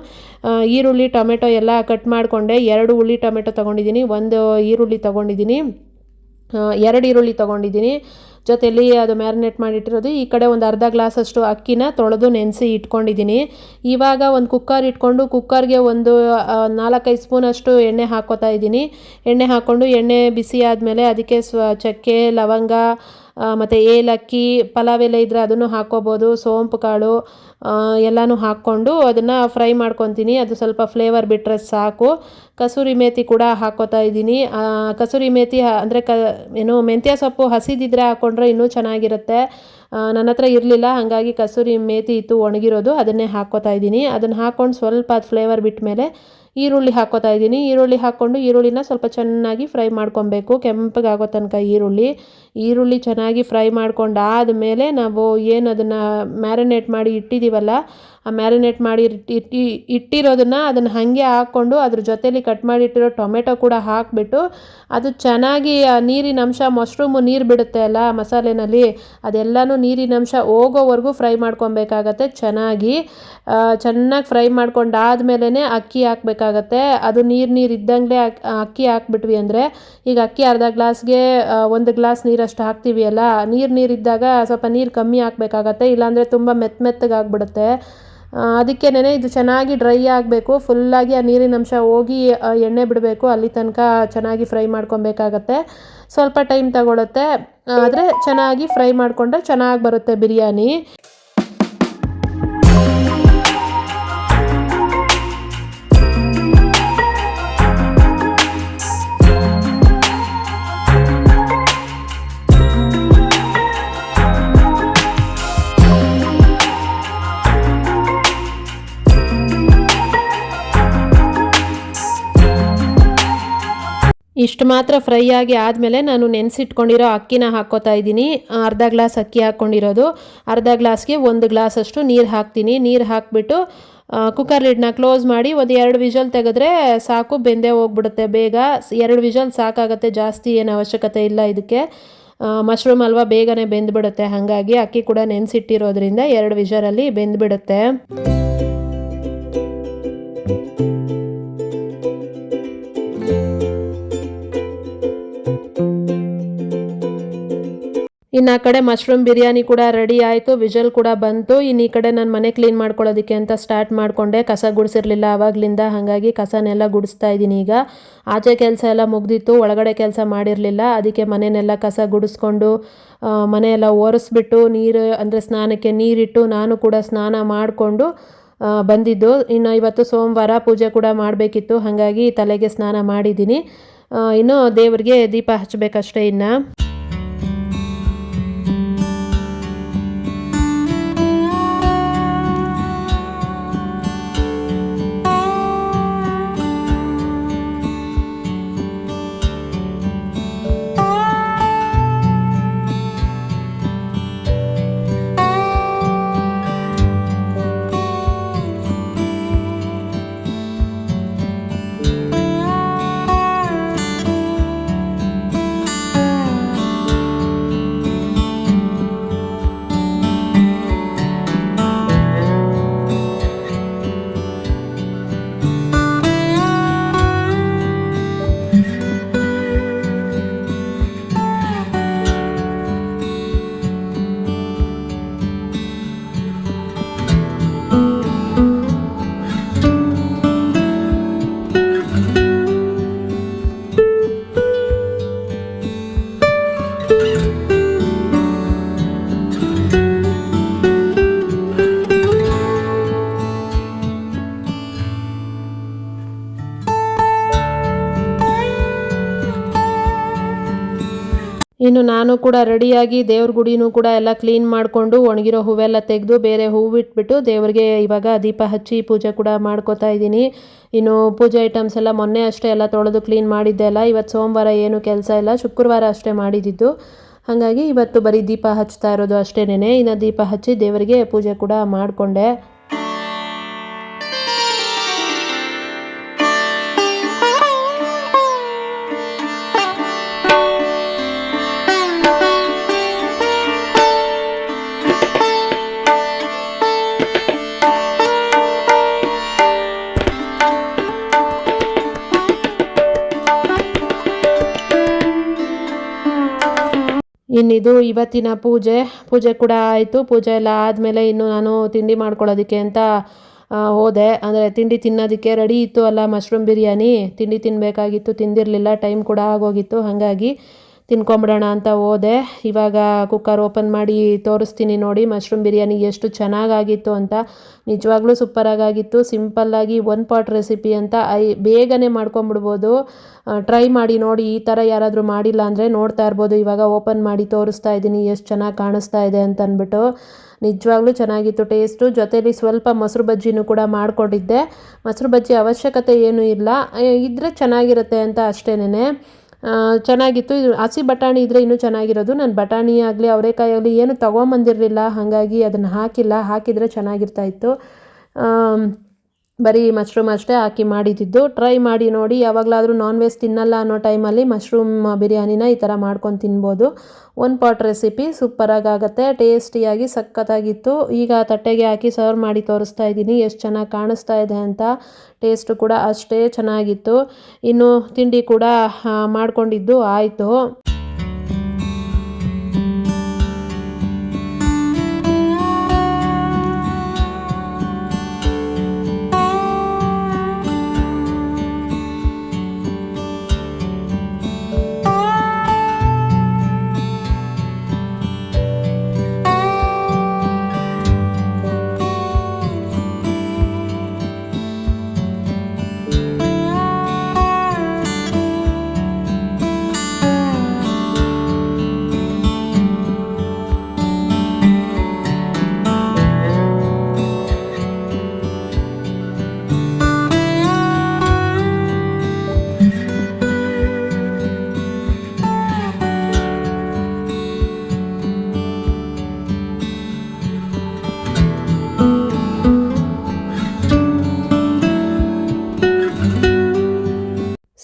ಈರುಳ್ಳಿ, ಟೊಮೆಟೊ ಎಲ್ಲ ಕಟ್ ಮಾಡಿಕೊಂಡೆ. 2 ಉಳ್ಳಿ ಟೊಮೆಟೊ ತೊಗೊಂಡಿದ್ದೀನಿ, 1 ಈರುಳ್ಳಿ ತೊಗೊಂಡಿದ್ದೀನಿ, 2 ಈರುಳ್ಳಿ ತೊಗೊಂಡಿದ್ದೀನಿ. ಜೊತೆಯಲ್ಲಿ ಅದು ಮ್ಯಾರಿನೇಟ್ ಮಾಡಿಟ್ಟಿರೋದು. ಈ ಕಡೆ ಒಂದು ಅರ್ಧ ಗ್ಲಾಸಷ್ಟು ಅಕ್ಕಿನ ತೊಳೆದು ನೆನೆಸಿ ಇಟ್ಕೊಂಡಿದ್ದೀನಿ. ಇವಾಗ ಒಂದು ಕುಕ್ಕರ್ ಇಟ್ಕೊಂಡು ಕುಕ್ಕರ್ಗೆ ಒಂದು 4-5 ಸ್ಪೂನಷ್ಟು ಎಣ್ಣೆ ಹಾಕ್ಕೋತಾ ಇದ್ದೀನಿ. ಎಣ್ಣೆ ಹಾಕ್ಕೊಂಡು ಎಣ್ಣೆ ಬಿಸಿ ಆದಮೇಲೆ ಅದಕ್ಕೆ ಚಕ್ಕೆ, ಲವಂಗ ಮತ್ತು ಏಲಕ್ಕಿ, ಪಲಾವ್ ಎಲೆ ಇದ್ದರೆ ಅದನ್ನು ಹಾಕ್ಕೋಬೋದು, ಸೋಂಪು ಕಾಳು ಎಲ್ಲನೂ ಹಾಕ್ಕೊಂಡು ಅದನ್ನು ಫ್ರೈ ಮಾಡ್ಕೊತೀನಿ. ಅದು ಸ್ವಲ್ಪ ಫ್ಲೇವರ್ ಬಿಟ್ಟರೆ ಸಾಕು. ಕಸೂರಿ ಮೇಥಿ ಕೂಡ ಹಾಕ್ಕೋತಾ ಇದ್ದೀನಿ. ಕಸೂರಿ ಮೇಥಿ ಅಂದರೆ ಮೆಂತ್ಯ ಸೊಪ್ಪು ಹಸಿದಿದ್ರೆ ಹಾಕ್ಕೊಂಡ್ರೆ ಇನ್ನೂ ಚೆನ್ನಾಗಿರುತ್ತೆ. ನನ್ನ ಹತ್ರ ಇರಲಿಲ್ಲ, ಹಾಗಾಗಿ ಕಸೂರಿ ಮೇಥಿ ಇತ್ತು ಒಣಗಿರೋದು, ಅದನ್ನೇ ಹಾಕ್ಕೋತಾ ಇದ್ದೀನಿ. ಅದನ್ನು ಹಾಕ್ಕೊಂಡು ಸ್ವಲ್ಪ ಅದು ಫ್ಲೇವರ್ ಬಿಟ್ಟ ಮೇಲೆ ಈರುಳ್ಳಿ ಹಾಕ್ಕೋತಾ ಇದ್ದೀನಿ. ಈರುಳ್ಳಿ ಹಾಕ್ಕೊಂಡು ಈರುಳ್ಳಿನ ಸ್ವಲ್ಪ ಚೆನ್ನಾಗಿ ಫ್ರೈ ಮಾಡ್ಕೊಬೇಕು, ಕೆಂಪಗಾಗೋ ತನಕ ಈರುಳ್ಳಿ ಚೆನ್ನಾಗಿ ಫ್ರೈ ಮಾಡ್ಕೊಂಡಾದಮೇಲೆ ನಾವು ಏನು ಅದನ್ನು ಮ್ಯಾರಿನೇಟ್ ಮಾಡಿ ಇಟ್ಟಿದ್ದೀವಲ್ಲ, ಆ ಮ್ಯಾರಿನೇಟ್ ಮಾಡಿ ಇಟ್ಟಿರೋದನ್ನು ಅದನ್ನು ಹಾಗೆ ಹಾಕ್ಕೊಂಡು ಅದ್ರ ಜೊತೇಲಿ ಕಟ್ ಮಾಡಿಟ್ಟಿರೋ ಟೊಮೆಟೊ ಕೂಡ ಹಾಕಿಬಿಟ್ಟು ಅದು ಚೆನ್ನಾಗಿ ನೀರಿನ ಅಂಶ, ಮಶ್ರೂಮು ನೀರು ಬಿಡುತ್ತೆ ಅಲ್ಲ ಮಸಾಲೆನಲ್ಲಿ, ಅದೆಲ್ಲನೂ ನೀರಿನ ಅಂಶ ಹೋಗೋವರೆಗೂ ಫ್ರೈ ಮಾಡ್ಕೊಬೇಕಾಗತ್ತೆ. ಚೆನ್ನಾಗಿ ಫ್ರೈ ಮಾಡ್ಕೊಂಡಾದ್ಮೇಲೆ ಅಕ್ಕಿ ಹಾಕಬೇಕಾಗತ್ತೆ. ಅದು ನೀರು ಇದ್ದಂಗೆ ಅಕ್ಕಿ ಹಾಕ್ಬಿಟ್ವಿ ಅಂದರೆ, ಈಗ ಅಕ್ಕಿ ಅರ್ಧ ಗ್ಲಾಸ್ಗೆ 1 ಗ್ಲಾಸ್ ನೀರಷ್ಟು ಹಾಕ್ತೀವಿ ಅಲ್ಲ, ನೀರಿದ್ದಾಗ ಸ್ವಲ್ಪ ನೀರು ಕಮ್ಮಿ ಹಾಕಬೇಕಾಗತ್ತೆ, ಇಲ್ಲಾಂದರೆ ತುಂಬ ಮೆತ್ತಗಾಗ್ಬಿಡುತ್ತೆ. ಅದಕ್ಕೇನೆ ಇದು ಚೆನ್ನಾಗಿ ಡ್ರೈ ಆಗಬೇಕು, ಫುಲ್ಲಾಗಿ ಆ ನೀರಿನ ಅಂಶ ಹೋಗಿ ಎಣ್ಣೆ ಬಿಡಬೇಕು, ಅಲ್ಲಿ ತನಕ ಚೆನ್ನಾಗಿ ಫ್ರೈ ಮಾಡ್ಕೊಬೇಕಾಗತ್ತೆ. ಸ್ವಲ್ಪ ಟೈಮ್ ತಗೊಳುತ್ತೆ, ಆದರೆ ಚೆನ್ನಾಗಿ ಫ್ರೈ ಮಾಡಿಕೊಂಡ್ರೆ ಚೆನ್ನಾಗಿ ಬರುತ್ತೆ ಬಿರಿಯಾನಿ. ಇಷ್ಟು ಮಾತ್ರ ಫ್ರೈ ಆಗಿ ಆದಮೇಲೆ ನಾನು ನೆನೆಸಿಟ್ಕೊಂಡಿರೋ ಅಕ್ಕಿನ ಹಾಕ್ಕೋತಾ ಇದ್ದೀನಿ. ಅರ್ಧ ಗ್ಲಾಸ್ ಅಕ್ಕಿ ಹಾಕ್ಕೊಂಡಿರೋದು, ಅರ್ಧ ಗ್ಲಾಸ್ಗೆ 1 ಗ್ಲಾಸಷ್ಟು ನೀರು ಹಾಕ್ತೀನಿ. ನೀರು ಹಾಕಿಬಿಟ್ಟು ಕುಕ್ಕರ್ ಲಿಡ್ನ ಕ್ಲೋಸ್ ಮಾಡಿ ಒಂದು 2 ವಿಷಲ್ ತೆಗೆದ್ರೆ ಸಾಕು, ಬೆಂದೇ ಹೋಗ್ಬಿಡುತ್ತೆ ಬೇಗ. 2 ವಿಷಲ್ ಸಾಕಾಗುತ್ತೆ, ಜಾಸ್ತಿ ಏನು ಅವಶ್ಯಕತೆ ಇಲ್ಲ ಇದಕ್ಕೆ. ಮಶ್ರೂಮ್ ಅಲ್ವಾ ಬೇಗನೆ ಬೆಂದ್ಬಿಡುತ್ತೆ, ಹಾಗಾಗಿ ಅಕ್ಕಿ ಕೂಡ ನೆನೆಸಿಟ್ಟಿರೋದ್ರಿಂದ 2 ವಿಷಲಲ್ಲಿ ಬೆಂದ್ಬಿಡುತ್ತೆ. ಇನ್ನು ಆ ಕಡೆ ಮಶ್ರೂಮ್ ಬಿರಿಯಾನಿ ಕೂಡ ರೆಡಿ ಆಯಿತು, ವಿಜಲ್ ಕೂಡ ಬಂತು. ಇನ್ನು ಈ ಕಡೆ ನಾನು ಮನೆ ಕ್ಲೀನ್ ಮಾಡ್ಕೊಳ್ಳೋದಕ್ಕೆ ಅಂತ ಸ್ಟಾರ್ಟ್ ಮಾಡಿಕೊಂಡೆ. ಕಸ ಗುಡಿಸಿರ್ಲಿಲ್ಲ ಆವಾಗಲಿಂದ, ಹಾಗಾಗಿ ಕಸನೆಲ್ಲ ಗುಡಿಸ್ತಾ ಇದ್ದೀನಿ. ಈಗ ಆಚೆ ಕೆಲಸ ಎಲ್ಲ ಮುಗ್ದಿತ್ತು, ಒಳಗಡೆ ಕೆಲಸ ಮಾಡಿರಲಿಲ್ಲ. ಅದಕ್ಕೆ ಮನೆಯೆಲ್ಲ ಕಸ ಗುಡಿಸ್ಕೊಂಡು ಮನೆಯೆಲ್ಲ ಒರೆಸ್ಬಿಟ್ಟು ನೀರು ಅಂದರೆ ಸ್ನಾನಕ್ಕೆ ನೀರಿಟ್ಟು ನಾನು ಕೂಡ ಸ್ನಾನ ಮಾಡಿಕೊಂಡು ಬಂದಿದ್ದು. ಇನ್ನು ಇವತ್ತು ಸೋಮವಾರ ಪೂಜೆ ಕೂಡ ಮಾಡಬೇಕಿತ್ತು, ಹಾಗಾಗಿ ತಲೆಗೆ ಸ್ನಾನ ಮಾಡಿದ್ದೀನಿ. ಇನ್ನು ದೇವರಿಗೆ ದೀಪ ಹಚ್ಚಬೇಕಷ್ಟೇ. ಇನ್ನು ಇನ್ನು ನಾನು ಕೂಡ ರೆಡಿಯಾಗಿ ದೇವ್ರ ಗುಡಿನೂ ಕೂಡ ಎಲ್ಲ ಕ್ಲೀನ್ ಮಾಡಿಕೊಂಡು ಒಣಗಿರೋ ಹೂವೆಲ್ಲ ತೆಗೆದು ಬೇರೆ ಹೂವು ಇಟ್ಬಿಟ್ಟು ದೇವರಿಗೆ ಇವಾಗ ದೀಪ ಹಚ್ಚಿ ಪೂಜೆ ಕೂಡ ಮಾಡ್ಕೋತಾ ಇದ್ದೀನಿ. ಇನ್ನು ಪೂಜೆ ಐಟಮ್ಸ್ ಎಲ್ಲ ಮೊನ್ನೆ ಅಷ್ಟೇ ಎಲ್ಲ ತೊಳೆದು ಕ್ಲೀನ್ ಮಾಡಿದ್ದೆ ಅಲ್ಲ. ಇವತ್ತು ಸೋಮವಾರ ಏನು ಕೆಲಸ ಇಲ್ಲ, ಶುಕ್ರವಾರ ಅಷ್ಟೇ ಮಾಡಿದ್ದು. ಹಾಗಾಗಿ ಇವತ್ತು ಬರೀ ದೀಪ ಹಚ್ತಾ ಇರೋದು ಅಷ್ಟೇನೆ. ಇನ್ನು ದೀಪ ಹಚ್ಚಿ ದೇವರಿಗೆ ಪೂಜೆ ಕೂಡ ಮಾಡಿಕೊಂಡೆ. ಇನ್ನಿದು ಇವತ್ತಿನ ಪೂಜೆ ಕೂಡ ಆಯಿತು. ಪೂಜೆ ಎಲ್ಲ ಆದಮೇಲೆ ಇನ್ನು ನಾನು ತಿಂಡಿ ಮಾಡ್ಕೊಳ್ಳೋದಕ್ಕೆ ಅಂತ ಹೋದೆ. ಅಂದರೆ ತಿಂಡಿ ತಿನ್ನೋದಕ್ಕೆ ರೆಡಿ ಇತ್ತು ಅಲ್ಲ, ಮಶ್ರೂಮ್ ಬಿರಿಯಾನಿ ತಿಂಡಿ ತಿನ್ನಬೇಕಾಗಿತ್ತು, ತಿಂದಿರಲಿಲ್ಲ, ಟೈಮ್ ಕೂಡ ಆಗೋಗಿತ್ತು. ಹಾಗಾಗಿ ತಿನ್ಕೊಂಬಿಡೋಣ ಅಂತ ಹೋದೆ. ಇವಾಗ ಕುಕ್ಕರ್ ಓಪನ್ ಮಾಡಿ ತೋರಿಸ್ತೀನಿ ನೋಡಿ ಮಶ್ರೂಮ್ ಬಿರಿಯಾನಿ ಎಷ್ಟು ಚೆನ್ನಾಗಾಗಿತ್ತು ಅಂತ. ನಿಜವಾಗ್ಲೂ ಸೂಪರಾಗಿತ್ತು. ಸಿಂಪಲ್ಲಾಗಿ 1 ಪಾಟ್ ರೆಸಿಪಿ ಅಂತ ಬೇಗನೆ ಮಾಡ್ಕೊಂಬಿಡ್ಬೋದು. ಟ್ರೈ ಮಾಡಿ ನೋಡಿ. ಈ ಥರ ಯಾರಾದರೂ ಮಾಡಿಲ್ಲ ಅಂದರೆ ನೋಡ್ತಾ ಇರ್ಬೋದು. ಇವಾಗ ಓಪನ್ ಮಾಡಿ ತೋರಿಸ್ತಾ ಇದ್ದೀನಿ ಎಷ್ಟು ಚೆನ್ನಾಗಿ ಕಾಣಿಸ್ತಾ ಇದೆ ಅಂತ ಅಂದ್ಬಿಟ್ಟು. ನಿಜವಾಗ್ಲೂ ಚೆನ್ನಾಗಿತ್ತು ಟೇಸ್ಟು. ಜೊತೆಲಿ ಸ್ವಲ್ಪ ಮೊಸರು ಬಜ್ಜಿನೂ ಕೂಡ ಮಾಡಿಕೊಂಡಿದ್ದೆ. ಮೊಸರು ಬಜ್ಜಿ ಅವಶ್ಯಕತೆ ಏನೂ ಇಲ್ಲ, ಇದ್ದರೆ ಚೆನ್ನಾಗಿರುತ್ತೆ ಅಂತ ಅಷ್ಟೇನೆ. ಚೆನ್ನಾಗಿತ್ತು. ಇದು ಹಸಿ ಬಟಾಣಿ ಇದ್ದರೆ ಇನ್ನೂ ಚೆನ್ನಾಗಿರೋದು. ನಾನು ಬಟಾಣಿ ಆಗಲಿ ಅವರೆಕಾಯಿ ಆಗಲಿ ಏನು ತೊಗೊಂಬಂದಿರಲಿಲ್ಲ, ಹಾಗಾಗಿ ಅದನ್ನು ಹಾಕಿಲ್ಲ. ಹಾಕಿದರೆ ಚೆನ್ನಾಗಿರ್ತಾಯಿತ್ತು. ಬರೀ ಮಶ್ರೂಮ್ ಅಷ್ಟೇ ಹಾಕಿ ಮಾಡಿದ್ದು. ಟ್ರೈ ಮಾಡಿ ನೋಡಿ. ಯಾವಾಗಲಾದರೂ ನಾನ್ ವೆಜ್ ತಿನ್ನಲ್ಲ ಅನ್ನೋ ಟೈಮಲ್ಲಿ ಮಶ್ರೂಮ್ ಬಿರಿಯಾನಿನ ಈ ಥರ ಮಾಡ್ಕೊಂಡು ತಿನ್ಬೋದು. 1 ಪಾಟ್ ರೆಸಿಪಿ ಸೂಪರಾಗುತ್ತೆ, ಟೇಸ್ಟಿಯಾಗಿ ಸಖತ್ತಾಗಿತ್ತು. ಈಗ ತಟ್ಟೆಗೆ ಹಾಕಿ ಸರ್ವ್ ಮಾಡಿ ತೋರಿಸ್ತಾ ಇದ್ದೀನಿ ಎಷ್ಟು ಚೆನ್ನಾಗಿ ಕಾಣಿಸ್ತಾ ಇದೆ ಅಂತ. ಟೇಸ್ಟು ಕೂಡ ಅಷ್ಟೇ ಚೆನ್ನಾಗಿತ್ತು. ಇನ್ನು ತಿಂಡಿ ಕೂಡ ಮಾಡ್ಕೊಂಡಿದ್ದು ಆಯಿತು.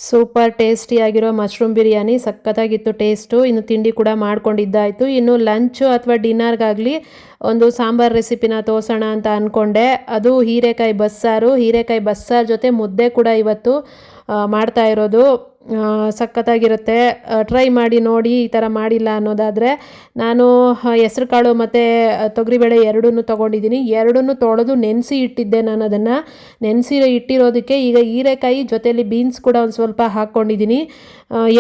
ಸೂಪರ್ ಟೇಸ್ಟಿಯಾಗಿರೋ ಮಶ್ರೂಮ್ ಬಿರಿಯಾನಿ ಸಖತ್ತಾಗಿತ್ತು ಟೇಸ್ಟು. ಇನ್ನು ತಿಂಡಿ ಕೂಡ ಮಾಡ್ಕೊಂಡಿದ್ದಾಯಿತು. ಇನ್ನು ಲಂಚು ಅಥವಾ ಡಿನ್ನರ್ಗಾಗಲಿ ಒಂದು ಸಾಂಬಾರು ರೆಸಿಪಿನ ತೋರಿಸೋಣ ಅಂತ ಅಂದ್ಕೊಂಡೆ. ಅದು ಹೀರೆಕಾಯಿ ಬಸ್ಸಾರು ಜೊತೆ ಮುದ್ದೆ ಕೂಡ ಇವತ್ತು ಮಾಡ್ತಾ ಇರೋದು. ಸಖತ್ತಾಗಿರುತ್ತೆ. ಟ್ರೈ ಮಾಡಿ ನೋಡಿ ಈ ಥರ ಮಾಡಿಲ್ಲ ಅನ್ನೋದಾದರೆ. ನಾನು ಹೆಸ್ರು ಕಾಳು ಮತ್ತು ತೊಗರಿಬೇಳೆ ಎರಡನ್ನೂ ತೊಗೊಂಡಿದ್ದೀನಿ. ಎರಡನ್ನೂ ತೊಳೆದು ನೆನೆಸಿ ಇಟ್ಟಿದ್ದೆ. ನಾನು ಅದನ್ನು ನೆನೆಸಿ ಇಟ್ಟಿರೋದಕ್ಕೆ ಈಗ ಹೀರೆಕಾಯಿ ಜೊತೆಯಲ್ಲಿ ಬೀನ್ಸ್ ಕೂಡ ಒಂದು ಸ್ವಲ್ಪ ಹಾಕ್ಕೊಂಡಿದ್ದೀನಿ.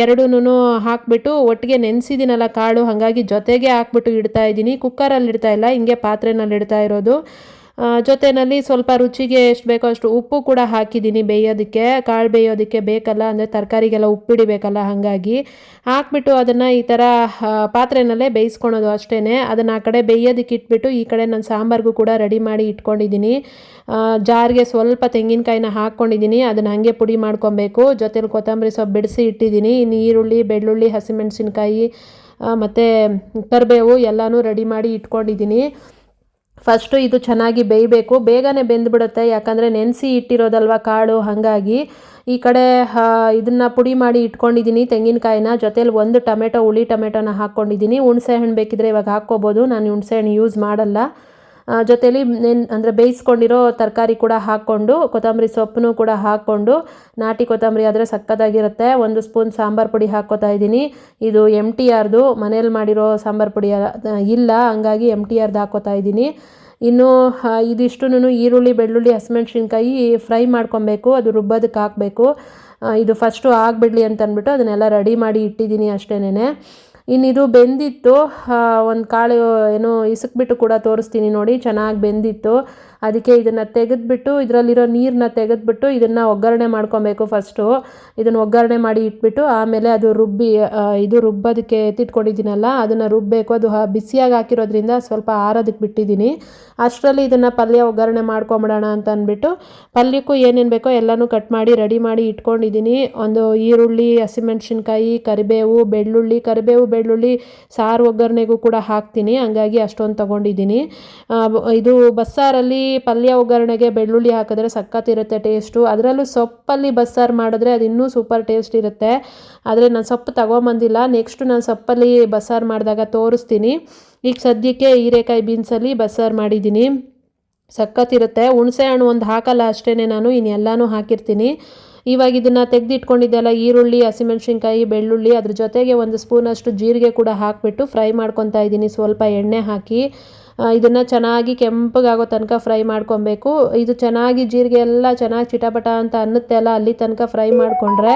ಎರಡನ್ನೂ ಹಾಕ್ಬಿಟ್ಟು ಒಟ್ಟಿಗೆ ನೆನೆಸಿದ್ದೀನಲ್ಲ ಕಾಳು, ಹಾಗಾಗಿ ಜೊತೆಗೆ ಹಾಕ್ಬಿಟ್ಟು ಇಡ್ತಾ ಇದ್ದೀನಿ. ಕುಕ್ಕರಲ್ಲಿ ಇಡ್ತಾ ಇಲ್ಲ, ಹಿಂಗೆ ಪಾತ್ರೆನಲ್ಲಿ ಇಡ್ತಾ ಇರೋದು. ಜೊತೆಯಲ್ಲಿ ಸ್ವಲ್ಪ ರುಚಿಗೆ ಎಷ್ಟು ಬೇಕೋ ಅಷ್ಟು ಉಪ್ಪು ಕೂಡ ಹಾಕಿದ್ದೀನಿ ಬೇಯೋದಕ್ಕೆ. ಕಾಳು ಬೇಯೋದಕ್ಕೆ ಬೇಕಲ್ಲ, ಅಂದರೆ ತರಕಾರಿಗೆಲ್ಲ ಉಪ್ಪಿಡಿಬೇಕಲ್ಲ, ಹಾಗಾಗಿ ಹಾಕ್ಬಿಟ್ಟು ಅದನ್ನು ಈ ಥರ ಪಾತ್ರೆನಲ್ಲೇ ಬೇಯಿಸ್ಕೊಳೋದು ಅಷ್ಟೇ. ಅದನ್ನು ಆ ಕಡೆ ಬೇಯೋದಕ್ಕೆ ಇಟ್ಬಿಟ್ಟು ಈ ಕಡೆ ನಾನು ಸಾಂಬಾರಿಗೂ ಕೂಡ ರೆಡಿ ಮಾಡಿ ಇಟ್ಕೊಂಡಿದ್ದೀನಿ. ಜಾರ್ಗೆ ಸ್ವಲ್ಪ ತೆಂಗಿನಕಾಯಿನ ಹಾಕ್ಕೊಂಡಿದ್ದೀನಿ, ಅದನ್ನು ಹಾಗೆ ಪುಡಿ ಮಾಡ್ಕೊಬೇಕು. ಜೊತೆಲಿ ಕೊತ್ತಂಬರಿ ಸೊಪ್ಪು ಬಿಡಿಸಿ ಇಟ್ಟಿದ್ದೀನಿ. ಇನ್ನು ಈರುಳ್ಳಿ, ಬೆಳ್ಳುಳ್ಳಿ, ಹಸಿಮೆಣಸಿನ್ಕಾಯಿ ಮತ್ತು ಕರಿಬೇವು ಎಲ್ಲನೂ ರೆಡಿ ಮಾಡಿ ಇಟ್ಕೊಂಡಿದ್ದೀನಿ. ಫಸ್ಟು ಇದು ಚೆನ್ನಾಗಿ ಬೇಯಬೇಕು. ಬೇಗನೆ ಬೆಂದುಬಿಡುತ್ತೆ, ಯಾಕಂದರೆ ನೆನೆಸಿ ಇಟ್ಟಿರೋದಲ್ವ ಕಾಳು, ಹಾಗಾಗಿ ಈ ಕಡೆ ಇದನ್ನು ಪುಡಿ ಮಾಡಿ ಇಟ್ಕೊಂಡಿದ್ದೀನಿ ತೆಂಗಿನಕಾಯಿನ. ಜೊತೇಲಿ ಒಂದು ಟೊಮೆಟೊ, ಹುಳಿ ಟೊಮೆಟೊನ ಹಾಕ್ಕೊಂಡಿದ್ದೀನಿ. ಹುಣಸೆ ಹಣ್ಣು ಬೇಕಿದ್ರೆ ಇವಾಗ ಹಾಕ್ಕೋಬೋದು, ನಾನು ಹುಣಸೆ ಹಣ್ಣು ಯೂಸ್ ಮಾಡಲ್ಲ. ಜೊತೇಲಿ ಅಂದರೆ ಬೇಯಿಸ್ಕೊಂಡಿರೋ ತರಕಾರಿ ಕೂಡ ಹಾಕ್ಕೊಂಡು, ಕೊತ್ತಂಬರಿ ಸೊಪ್ಪನ್ನು ಕೂಡ ಹಾಕ್ಕೊಂಡು, ನಾಟಿ ಕೊತ್ತಂಬರಿ ಆದರೆ ಸಕ್ಕತ್ತಾಗಿರುತ್ತೆ. 1 ಸ್ಪೂನ್ ಸಾಂಬಾರು ಪುಡಿ ಹಾಕ್ಕೋತಾ ಇದ್ದೀನಿ. ಇದು MTRದು, ಮನೇಲಿ ಮಾಡಿರೋ ಸಾಂಬಾರು ಪುಡಿ ಇಲ್ಲ, ಹಂಗಾಗಿ MTRದು ಹಾಕ್ಕೋತಾ ಇದ್ದೀನಿ. ಇನ್ನು ಇದಿಷ್ಟುನು ಈರುಳ್ಳಿ, ಬೆಳ್ಳುಳ್ಳಿ, ಹಸಿಮೆಣ್ಸಿನ್ಕಾಯಿ ಫ್ರೈ ಮಾಡ್ಕೊಬೇಕು, ಅದು ರುಬ್ಬೋದಕ್ಕೆ ಹಾಕಬೇಕು. ಇದು ಫಸ್ಟು ಆಗಿಬಿಡ್ಲಿ ಅಂತ ಅಂದ್ಬಿಟ್ಟು ಅದನ್ನೆಲ್ಲ ರೆಡಿ ಮಾಡಿ ಇಟ್ಟಿದ್ದೀನಿ ಅಷ್ಟೇನೆ. ಇನ್ನಿದು ಬೆಂದಿತ್ತು. ಒಂದು ಕಾಳು ಏನೋ ಇಸುಕ್ಬಿಟ್ಟು ಕೂಡ ತೋರಿಸ್ತೀನಿ ನೋಡಿ, ಚೆನ್ನಾಗಿ ಬೆಂದಿತ್ತು. ಅದಕ್ಕೆ ಇದನ್ನು ತೆಗೆದುಬಿಟ್ಟು ಇದರಲ್ಲಿರೋ ನೀರನ್ನ ತೆಗೆದುಬಿಟ್ಟು ಇದನ್ನು ಒಗ್ಗರಣೆ ಮಾಡ್ಕೊಬೇಕು. ಫಸ್ಟು ಇದನ್ನು ಒಗ್ಗರಣೆ ಮಾಡಿ ಇಟ್ಬಿಟ್ಟು ಆಮೇಲೆ ಅದು ಇದು ರುಬ್ಬೋದಕ್ಕೆ ಎತ್ತಿಟ್ಕೊಂಡಿದ್ದೀನಲ್ಲ ಅದನ್ನು ರುಬ್ಬಬೇಕು. ಅದು ಬಿಸಿಯಾಗಿ ಹಾಕಿರೋದ್ರಿಂದ ಸ್ವಲ್ಪ ಆರೋದಕ್ಕೆ ಬಿಟ್ಟಿದ್ದೀನಿ. ಅಷ್ಟರಲ್ಲಿ ಇದನ್ನು ಪಲ್ಯ ಒಗ್ಗರಣೆ ಮಾಡ್ಕೊಂಬಿಡೋಣ ಅಂತ ಅಂದ್ಬಿಟ್ಟು ಪಲ್ಯಕ್ಕೂ ಏನೇನು ಬೇಕೋ ಎಲ್ಲನೂ ಕಟ್ ಮಾಡಿ ರೆಡಿ ಮಾಡಿ ಇಟ್ಕೊಂಡಿದ್ದೀನಿ. ಒಂದು ಈರುಳ್ಳಿ, ಹಸಿಮೆಣ್ಸಿನ್ಕಾಯಿ, ಕರಿಬೇವು, ಬೆಳ್ಳುಳ್ಳಿ ಸಾರು ಒಗ್ಗರಣೆಗೂ ಕೂಡ ಹಾಕ್ತೀನಿ, ಹಂಗಾಗಿ ಅಷ್ಟೊಂದು ತೊಗೊಂಡಿದ್ದೀನಿ. ಇದು ಬಸ್ಸಾರಲ್ಲಿ ಪಲ್ಯ ಒಗ್ಗರಣೆಗೆ ಬೆಳ್ಳುಳ್ಳಿ ಹಾಕಿದ್ರೆ ಸಖತ್ತಿರುತ್ತೆ ಟೇಸ್ಟು. ಅದರಲ್ಲೂ ಸೊಪ್ಪಲ್ಲಿ ಬಸ್ಸಾರು ಮಾಡಿದ್ರೆ ಅದು ಇನ್ನೂ ಸೂಪರ್ ಟೇಸ್ಟ್ ಇರುತ್ತೆ. ಆದರೆ ನಾನು ಸೊಪ್ಪು ತೊಗೊಂಬಂದಿಲ್ಲ, ನೆಕ್ಸ್ಟು ನಾನು ಸೊಪ್ಪಲ್ಲಿ ಬಸ್ಸಾರು ಮಾಡಿದಾಗ ತೋರಿಸ್ತೀನಿ. ಈಗ ಸದ್ಯಕ್ಕೆ ಹೀರೆಕಾಯಿ ಬೀನ್ಸಲ್ಲಿ ಬಸ್ಸಾರು ಮಾಡಿದ್ದೀನಿ, ಸಖತ್ತಿರುತ್ತೆ. ಹುಣಸೆ ಹಣ್ಣು ಒಂದು ಹಾಕಲ್ಲ ಅಷ್ಟೇ, ನಾನು ಇನ್ನೆಲ್ಲನೂ ಹಾಕಿರ್ತೀನಿ. ಇವಾಗ ಇದನ್ನು ತೆಗೆದಿಟ್ಕೊಂಡಿದ್ದೆಲ್ಲ ಈರುಳ್ಳಿ, ಹಸಿಮೆಣ್ಸಿನ್ಕಾಯಿ, ಬೆಳ್ಳುಳ್ಳಿ, ಅದ್ರ ಜೊತೆಗೆ 1 ಸ್ಪೂನಷ್ಟು ಜೀರಿಗೆ ಕೂಡ ಹಾಕಿಬಿಟ್ಟು ಫ್ರೈ ಮಾಡ್ಕೊತಾ ಇದ್ದೀನಿ, ಸ್ವಲ್ಪ ಎಣ್ಣೆ ಹಾಕಿ. ಇದನ್ನು ಚೆನ್ನಾಗಿ ಕೆಂಪಗಾಗೋ ತನಕ ಫ್ರೈ ಮಾಡ್ಕೊಬೇಕು. ಇದು ಚೆನ್ನಾಗಿ ಜೀರಿಗೆ ಎಲ್ಲ ಚೆನ್ನಾಗಿ ಚಿಟಪಟ ಅಂತ ಅನ್ನತ್ತೆ ಅಲ್ಲ, ಅಲ್ಲಿ ತನಕ ಫ್ರೈ ಮಾಡಿಕೊಂಡ್ರೆ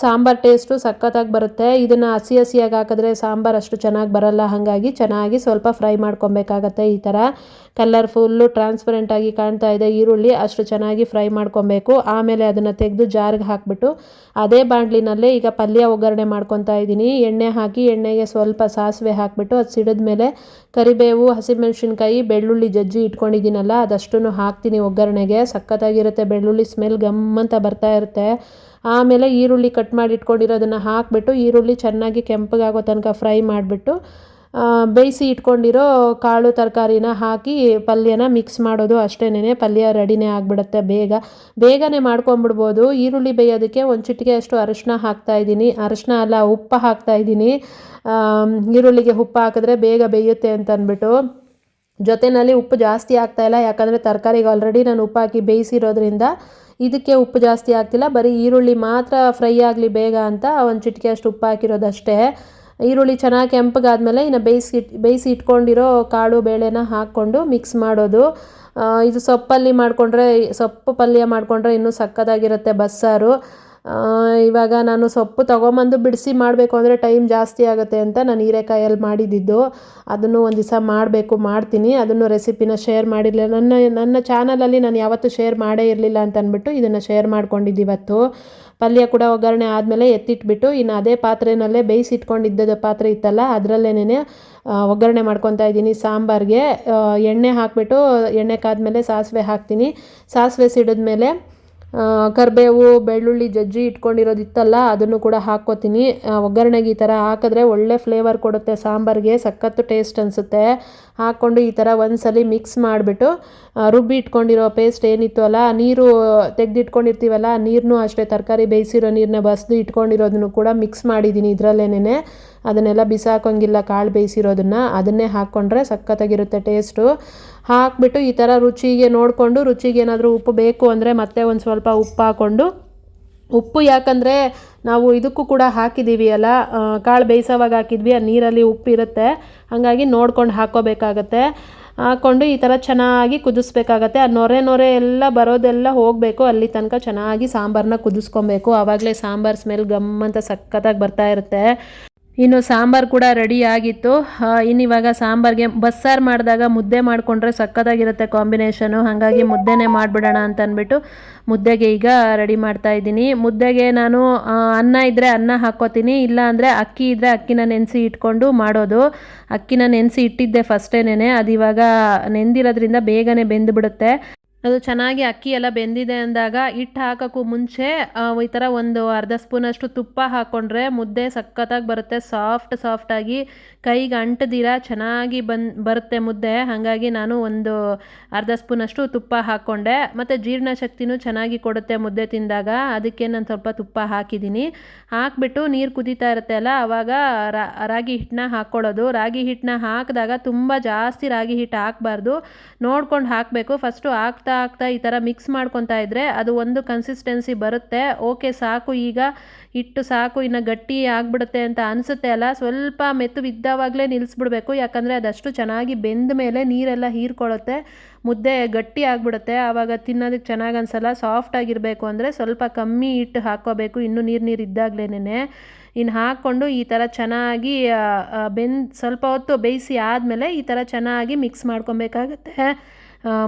ಸಾಂಬಾರು ಟೇಸ್ಟು ಸಖತ್ತಾಗಿ ಬರುತ್ತೆ. ಇದನ್ನು ಹಸಿಯಾಗಿ ಹಾಕಿದ್ರೆ ಸಾಂಬಾರು ಅಷ್ಟು ಚೆನ್ನಾಗಿ ಬರಲ್ಲ, ಹಾಗಾಗಿ ಚೆನ್ನಾಗಿ ಸ್ವಲ್ಪ ಫ್ರೈ ಮಾಡ್ಕೊಬೇಕಾಗತ್ತೆ. ಈ ಥರ ಕಲರ್ಫುಲ್ಲು ಟ್ರಾನ್ಸ್ಪರೆಂಟಾಗಿ ಕಾಣ್ತಾ ಇದೆ ಈರುಳ್ಳಿ, ಅಷ್ಟು ಚೆನ್ನಾಗಿ ಫ್ರೈ ಮಾಡ್ಕೊಬೇಕು. ಆಮೇಲೆ ಅದನ್ನು ತೆಗೆದು ಜಾರ್ಗೆ ಹಾಕಿಬಿಟ್ಟು ಅದೇ ಬಾಣಲಿನಲ್ಲೇ ಈಗ ಪಲ್ಯ ಒಗ್ಗರಣೆ ಮಾಡ್ಕೊತಾ ಇದ್ದೀನಿ. ಎಣ್ಣೆ ಹಾಕಿ ಎಣ್ಣೆಗೆ ಸ್ವಲ್ಪ ಸಾಸಿವೆ ಹಾಕಿಬಿಟ್ಟು ಅದು ಸಿಡಿದ ಮೇಲೆ ಕರಿಬೇವು, ಹಸಿಮೆಣ್ಸಿನ್ಕಾಯಿ, ಬೆಳ್ಳುಳ್ಳಿ ಜಜ್ಜಿ ಇಟ್ಕೊಂಡಿದ್ದೀನಲ್ಲ ಅದಷ್ಟನ್ನು ಹಾಕ್ತೀನಿ ಒಗ್ಗರಣೆಗೆ. ಸಖತ್ತಾಗಿರುತ್ತೆ, ಬೆಳ್ಳುಳ್ಳಿ ಸ್ಮೆಲ್ ಗಮ್ಮಂತ ಬರ್ತಾ ಇರುತ್ತೆ. ಆಮೇಲೆ ಈರುಳ್ಳಿ ಕಟ್ ಮಾಡಿ ಇಟ್ಕೊಂಡಿರೋದನ್ನು ಹಾಕಿಬಿಟ್ಟು ಈರುಳ್ಳಿ ಚೆನ್ನಾಗಿ ಕೆಂಪಗಾಗೋ ತನಕ ಫ್ರೈ ಮಾಡಿಬಿಟ್ಟು ಬೇಯಿಸಿ ಇಟ್ಕೊಂಡಿರೋ ಕಾಳು ತರಕಾರಿನ ಹಾಕಿ ಪಲ್ಯನ ಮಿಕ್ಸ್ ಮಾಡೋದು ಅಷ್ಟೇನೆ. ಪಲ್ಯ ರೆಡಿನೇ ಆಗಿಬಿಡುತ್ತೆ, ಬೇಗನೆ ಮಾಡ್ಕೊಂಬಿಡ್ಬೋದು. ಈರುಳ್ಳಿ ಬೇಯೋದಕ್ಕೆ ಒಂದು ಚಿಟಿಕೆ ಅಷ್ಟು ಅರಿಶಿನ ಹಾಕ್ತಾಯಿದ್ದೀನಿ, ಉಪ್ಪು ಹಾಕ್ತಾಯಿದ್ದೀನಿ. ಈರುಳ್ಳಿಗೆ ಉಪ್ಪು ಹಾಕಿದ್ರೆ ಬೇಗ ಬೇಯುತ್ತೆ ಅಂತ ಅಂದ್ಬಿಟ್ಟು. ಜೊತೆಯಲ್ಲಿ ಉಪ್ಪು ಜಾಸ್ತಿ ಆಗ್ತಾಯಿಲ್ಲ, ಯಾಕಂದರೆ ತರಕಾರಿಗೆ ಆಲ್ರೆಡಿ ನಾನು ಉಪ್ಪು ಹಾಕಿ ಬೇಯಿಸಿರೋದ್ರಿಂದ ಇದಕ್ಕೆ ಉಪ್ಪು ಜಾಸ್ತಿ ಆಗ್ತಿಲ್ಲ. ಬರೀ ಈರುಳ್ಳಿ ಮಾತ್ರ ಫ್ರೈ ಆಗಲಿ ಬೇಗ ಅಂತ ಒಂದು ಚಿಟಿಕೆ ಅಷ್ಟು ಉಪ್ಪು ಹಾಕಿರೋದಷ್ಟೇ. ಈರುಳ್ಳಿ ಚೆನ್ನಾಗಿ ಕೆಂಪಗಾದ್ಮೇಲೆ ಇನ್ನು ಬೇಯಿಸಿ ಇಟ್ಕೊಂಡಿರೋ ಕಾಳು ಬೇಳೆನ ಹಾಕ್ಕೊಂಡು ಮಿಕ್ಸ್ ಮಾಡೋದು. ಇದು ಸೊಪ್ಪು ಪಲ್ಯ ಮಾಡಿಕೊಂಡ್ರೆ ಇನ್ನೂ ಸಕ್ಕತ್ತಾಗಿರುತ್ತೆ ಬಸ್ಸಾರು. ಇವಾಗ ನಾನು ಸೊಪ್ಪು ತೊಗೊಂಬಂದು ಬಿಡಿಸಿ ಮಾಡಬೇಕು ಅಂದರೆ ಟೈಮ್ ಜಾಸ್ತಿ ಆಗುತ್ತೆ ಅಂತ ನಾನು ಹೀರೆಕಾಯಲ್ಲಿ ಮಾಡಿದ್ದು. ಅದನ್ನು ಒಂದು ದಿವಸ ಮಾಡ್ತೀನಿ. ಅದನ್ನು ರೆಸಿಪಿನ ಶೇರ್ ಮಾಡಿರಲಿಲ್ಲ, ನನ್ನ ಚಾನಲಲ್ಲಿ ನಾನು ಯಾವತ್ತೂ ಶೇರ್ ಮಾಡೇ ಇರಲಿಲ್ಲ ಅಂತ ಅಂದ್ಬಿಟ್ಟು ಇದನ್ನು ಶೇರ್ ಮಾಡ್ಕೊಂಡಿದ್ದು ಇವತ್ತು. ಪಲ್ಯ ಕೂಡ ಒಗ್ಗರಣೆ ಆದಮೇಲೆ ಎತ್ತಿಟ್ಬಿಟ್ಟು ಇನ್ನು ಅದೇ ಪಾತ್ರೆನಲ್ಲೇ ಬೇಯಿಸಿಟ್ಕೊಂಡಿದ್ದ ಪಾತ್ರೆ ಇತ್ತಲ್ಲ ಅದರಲ್ಲೇನೆ ಒಗ್ಗರಣೆ ಮಾಡ್ಕೊತಾ ಇದ್ದೀನಿ ಸಾಂಬಾರಿಗೆ. ಎಣ್ಣೆ ಹಾಕಿಬಿಟ್ಟು ಎಣ್ಣೆ ಕಾದ್ಮೇಲೆ ಸಾಸಿವೆ ಹಾಕ್ತೀನಿ. ಸಾಸಿವೆ ಸಿಡಿದ್ಮೇಲೆ ಕರಿಬೇವು, ಬೆಳ್ಳುಳ್ಳಿ ಜಜ್ಜಿ ಇಟ್ಕೊಂಡಿರೋದಿತ್ತಲ್ಲ ಅದನ್ನು ಕೂಡ ಹಾಕ್ಕೋತೀನಿ. ಒಗ್ಗರಣೆಗೆ ಈ ಥರ ಹಾಕಿದ್ರೆ ಒಳ್ಳೆ ಫ್ಲೇವರ್ ಕೊಡುತ್ತೆ ಸಾಂಬಾರಿಗೆ, ಸಖತ್ತು ಟೇಸ್ಟ್ ಅನಿಸುತ್ತೆ. ಹಾಕ್ಕೊಂಡು ಈ ಥರ ಒಂದ್ಸಲಿ ಮಿಕ್ಸ್ ಮಾಡಿಬಿಟ್ಟು ರುಬ್ಬಿ ಇಟ್ಕೊಂಡಿರೋ ಪೇಸ್ಟ್ ಏನಿತ್ತು ಅಲ್ಲ, ನೀರು ತೆಗೆದಿಟ್ಕೊಂಡಿರ್ತೀವಲ್ಲ ನೀರನ್ನೂ ಅಷ್ಟೇ, ತರಕಾರಿ ಬೇಯಿಸಿರೋ ನೀರನ್ನ ಬಸ್ದು ಇಟ್ಕೊಂಡಿರೋದನ್ನು ಕೂಡ ಮಿಕ್ಸ್ ಮಾಡಿದ್ದೀನಿ ಇದರಲ್ಲೇನೆ. ಅದನ್ನೆಲ್ಲ ಬಿಸಾಕೋಂಗಿಲ್ಲ, ಕಾಳು ಬೇಯಿಸಿರೋದನ್ನು ಅದನ್ನೇ ಹಾಕ್ಕೊಂಡ್ರೆ ಸಖತ್ತಾಗಿರುತ್ತೆ ಟೇಸ್ಟು. ಹಾಕ್ಬಿಟ್ಟು ಈ ಥರ ರುಚಿಗೆ ನೋಡಿಕೊಂಡು, ರುಚಿಗೆ ಏನಾದರೂ ಉಪ್ಪು ಬೇಕು ಅಂದರೆ ಮತ್ತೆ ಒಂದು ಸ್ವಲ್ಪ ಉಪ್ಪು ಹಾಕ್ಕೊಂಡು ಉಪ್ಪು ಯಾಕಂದರೆ ನಾವು ಇದಕ್ಕೂ ಕೂಡ ಹಾಕಿದ್ದೀವಿ ಅಲ್ಲ, ಕಾಳು ಬೇಯಿಸೋವಾಗ ಹಾಕಿದ್ವಿ, ಆ ನೀರಲ್ಲಿ ಉಪ್ಪು ಇರುತ್ತೆ, ಹಾಗಾಗಿ ನೋಡ್ಕೊಂಡು ಹಾಕ್ಕೋಬೇಕಾಗತ್ತೆ. ಹಾಕ್ಕೊಂಡು ಈ ಥರ ಚೆನ್ನಾಗಿ ಕುದಿಸ್ಬೇಕಾಗತ್ತೆ. ಆ ನೊರೆ ಎಲ್ಲ ಬರೋದೆಲ್ಲ ಹೋಗಬೇಕು, ಅಲ್ಲಿ ತನಕ ಚೆನ್ನಾಗಿ ಸಾಂಬಾರನ್ನ ಕುದಿಸ್ಕೊಬೇಕು. ಆವಾಗಲೇ ಸಾಂಬಾರು ಸ್ಮೆಲ್ ಗಮ್ ಅಂತ ಸಖತ್ತಾಗಿ ಬರ್ತಾ ಇರುತ್ತೆ. ಇನ್ನು ಸಾಂಬಾರು ಕೂಡ ರೆಡಿ ಆಗಿತ್ತು. ಇನ್ನಿವಾಗ ಸಾಂಬಾರಿಗೆ ಬಸ್ಸಾರು ಮಾಡಿದಾಗ ಮುದ್ದೆ ಮಾಡಿಕೊಂಡ್ರೆ ಸಖತ್ತಾಗಿರುತ್ತೆ ಕಾಂಬಿನೇಷನು, ಹಾಗಾಗಿ ಮುದ್ದೆನೇ ಮಾಡಿಬಿಡೋಣ ಅಂತ ಅಂದ್ಬಿಟ್ಟು ಮುದ್ದೆಗೆ ಈಗ ರೆಡಿ ಮಾಡ್ತಾ ಇದ್ದೀನಿ. ಮುದ್ದೆಗೆ ನಾನು ಅನ್ನ ಇದ್ದರೆ ಅನ್ನ ಹಾಕ್ಕೋತೀನಿ, ಇಲ್ಲ ಅಂದರೆ ಅಕ್ಕಿ ಇದ್ದರೆ ಅಕ್ಕಿನ ನೆನೆಸಿ ಇಟ್ಕೊಂಡು ಮಾಡೋದು. ಅಕ್ಕಿನ ನೆನೆಸಿ ಇಟ್ಟಿದ್ದೆ ಫಸ್ಟೇನೆ, ಅದು ಇವಾಗ ನೆಂದಿರೋದ್ರಿಂದ ಬೇಗನೆ ಬೆಂದುಬಿಡುತ್ತೆ. ಅದು ಚೆನ್ನಾಗಿ ಅಕ್ಕಿ ಎಲ್ಲ ಬೆಂದಿದೆ ಅಂದಾಗ ಹಿಟ್ಟು ಹಾಕೋಕ್ಕೂ ಮುಂಚೆ ಈ ಥರ ಒಂದು ಅರ್ಧ ಸ್ಪೂನಷ್ಟು ತುಪ್ಪ ಹಾಕ್ಕೊಂಡ್ರೆ ಮುದ್ದೆ ಸಖತ್ತಾಗಿ ಬರುತ್ತೆ, ಸಾಫ್ಟಾಗಿ ಕೈಗೆ ಅಂಟದಿರ ಚೆನ್ನಾಗಿ ಬರುತ್ತೆ ಮುದ್ದೆ. ಹಾಗಾಗಿ ನಾನು ಒಂದು ಅರ್ಧ ಸ್ಪೂನಷ್ಟು ತುಪ್ಪ ಹಾಕ್ಕೊಂಡೆ. ಮತ್ತು ಜೀರ್ಣಶಕ್ತಿನೂ ಚೆನ್ನಾಗಿ ಕೊಡುತ್ತೆ ಮುದ್ದೆ ತಿಂದಾಗ, ಅದಕ್ಕೆ ನಾನು ಸ್ವಲ್ಪ ತುಪ್ಪ ಹಾಕಿದ್ದೀನಿ. ಹಾಕ್ಬಿಟ್ಟು ನೀರು ಕುದೀತಾ ಇರುತ್ತೆ ಅಲ್ಲ, ಆವಾಗ ರಾಗಿ ಹಿಟ್ಟನ್ನ ಹಾಕ್ಕೊಳ್ಳೋದು. ರಾಗಿ ಹಿಟ್ಟನ್ನ ಹಾಕಿದಾಗ ತುಂಬ ಜಾಸ್ತಿ ರಾಗಿ ಹಿಟ್ಟು ಹಾಕಬಾರ್ದು, ನೋಡ್ಕೊಂಡು ಹಾಕಬೇಕು. ಫಸ್ಟು ಹಾಕ್ತಾ ಈ ಥರ ಮಿಕ್ಸ್ ಮಾಡ್ಕೊತಾ ಇದ್ದರೆ ಅದು ಒಂದು ಕನ್ಸಿಸ್ಟೆನ್ಸಿ ಬರುತ್ತೆ. ಓಕೆ ಸಾಕು, ಈಗ ಹಿಟ್ಟು ಸಾಕು, ಇನ್ನು ಗಟ್ಟಿ ಆಗಿಬಿಡುತ್ತೆ ಅಂತ ಅನಿಸುತ್ತೆ ಅಲ್ಲ, ಸ್ವಲ್ಪ ಮೆತ್ತು ಬಿದ್ದಾವಾಗಲೇ ನಿಲ್ಲಿಸ್ಬಿಡ್ಬೇಕು. ಯಾಕಂದರೆ ಅದಷ್ಟು ಚೆನ್ನಾಗಿ ಬೆಂದ ಮೇಲೆ ನೀರೆಲ್ಲ ಹೀರ್ಕೊಳ್ಳುತ್ತೆ, ಮುದ್ದೆ ಗಟ್ಟಿ ಆಗಿಬಿಡುತ್ತೆ, ಆವಾಗ ತಿನ್ನೋದಕ್ಕೆ ಚೆನ್ನಾಗಿ ಅನಿಸಲ್ಲ. ಸಾಫ್ಟಾಗಿರಬೇಕು ಅಂದರೆ ಸ್ವಲ್ಪ ಕಮ್ಮಿ ಹಿಟ್ಟು ಹಾಕ್ಕೋಬೇಕು, ಇನ್ನೂ ನೀರು ಇದ್ದಾಗಲೇ. ಇನ್ನು ಹಾಕ್ಕೊಂಡು ಈ ಥರ ಚೆನ್ನಾಗಿ ಸ್ವಲ್ಪ ಹೊತ್ತು ಬೇಯಿಸಿ ಆದಮೇಲೆ ಈ ಥರ ಚೆನ್ನಾಗಿ ಮಿಕ್ಸ್ ಮಾಡ್ಕೊಬೇಕಾಗತ್ತೆ.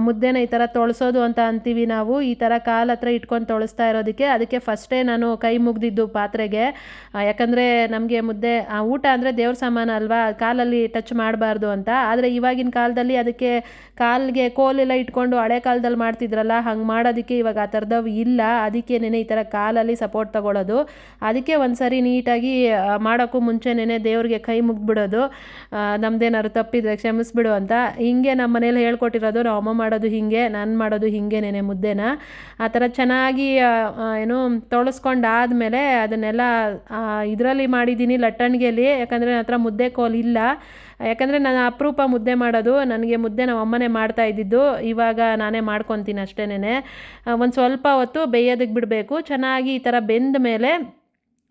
ಮುದ್ದೆನ ಈ ಥರ ತೊಳಸೋದು ಅಂತ ಅಂತೀವಿ ನಾವು, ಈ ಥರ ಕಾಲು ಹತ್ರ ಇಟ್ಕೊಂಡು ತೊಳಸ್ತಾ ಇರೋದಕ್ಕೆ. ಅದಕ್ಕೆ ಫಸ್ಟೇ ನಾನು ಕೈ ಮುಗ್ದಿದ್ದು ಪಾತ್ರೆಗೆ, ಯಾಕಂದರೆ ನಮಗೆ ಮುದ್ದೆ ಊಟ ಅಂದರೆ ದೇವ್ರ ಸಾಮಾನು ಅಲ್ವಾ, ಕಾಲಲ್ಲಿ ಟಚ್ ಮಾಡಬಾರ್ದು ಅಂತ. ಆದರೆ ಇವಾಗಿನ ಕಾಲದಲ್ಲಿ ಅದಕ್ಕೆ ಕಾಲಿಗೆ ಕೋಲೆಲ್ಲ ಇಟ್ಕೊಂಡು ಹಳೆ ಕಾಲದಲ್ಲಿ ಮಾಡ್ತಿದ್ರಲ್ಲ, ಹಂಗೆ ಮಾಡೋದಕ್ಕೆ ಇವಾಗ ಆ ಥರದವು ಇಲ್ಲ. ಅದಕ್ಕೇನೆ ಈ ಥರ ಕಾಲಲ್ಲಿ ಸಪೋರ್ಟ್ ತೊಗೊಳ್ಳೋದು. ಅದಕ್ಕೆ ಒಂದು ಸರಿ ನೀಟಾಗಿ ಮಾಡೋಕ್ಕೂ ಮುಂಚೆನೇ ದೇವ್ರಿಗೆ ಕೈ ಮುಗ್ಬಿಡೋದು, ನಮ್ಮದೇನಾದ್ರು ತಪ್ಪಿದ್ರೆ ಕ್ಷಮಿಸ್ಬಿಡು ಅಂತ. ಹಿಂಗೆ ನಮ್ಮ ಮನೇಲಿ ಹೇಳ್ಕೊಟ್ಟಿರೋದು, ನಾವು ಅಮ್ಮ ಮಾಡೋದು ಹಿಂಗೆ, ನಾನು ಮಾಡೋದು ಹಿಂಗೇನೆ ಮುದ್ದೆನ. ಆ ಥರ ಚೆನ್ನಾಗಿ ತೊಳಸ್ಕೊಂಡಾದಮೇಲೆ ಅದನ್ನೆಲ್ಲ ಇದರಲ್ಲಿ ಮಾಡಿದ್ದೀನಿ, ಲಟ್ಟಣಿಗೆಯಲ್ಲಿ. ಯಾಕಂದರೆ ನನ್ನ ಹತ್ರ ಮುದ್ದೆ ಕೋಲು ಇಲ್ಲ, ಯಾಕಂದರೆ ನಾನು ಅಪರೂಪ ಮುದ್ದೆ ಮಾಡೋದು. ನನಗೆ ಮುದ್ದೆ ನಾವು ಅಮ್ಮನೇ ಮಾಡ್ತಾ ಇದ್ದಿದ್ದು, ಇವಾಗ ನಾನೇ ಮಾಡ್ಕೊತೀನಿ ಅಷ್ಟೇನೆ. ಒಂದು ಸ್ವಲ್ಪ ಹೊತ್ತು ಬೇಯೋದಕ್ಕೆ ಬಿಡಬೇಕು. ಚೆನ್ನಾಗಿ ಈ ಥರ ಬೆಂದ ಮೇಲೆ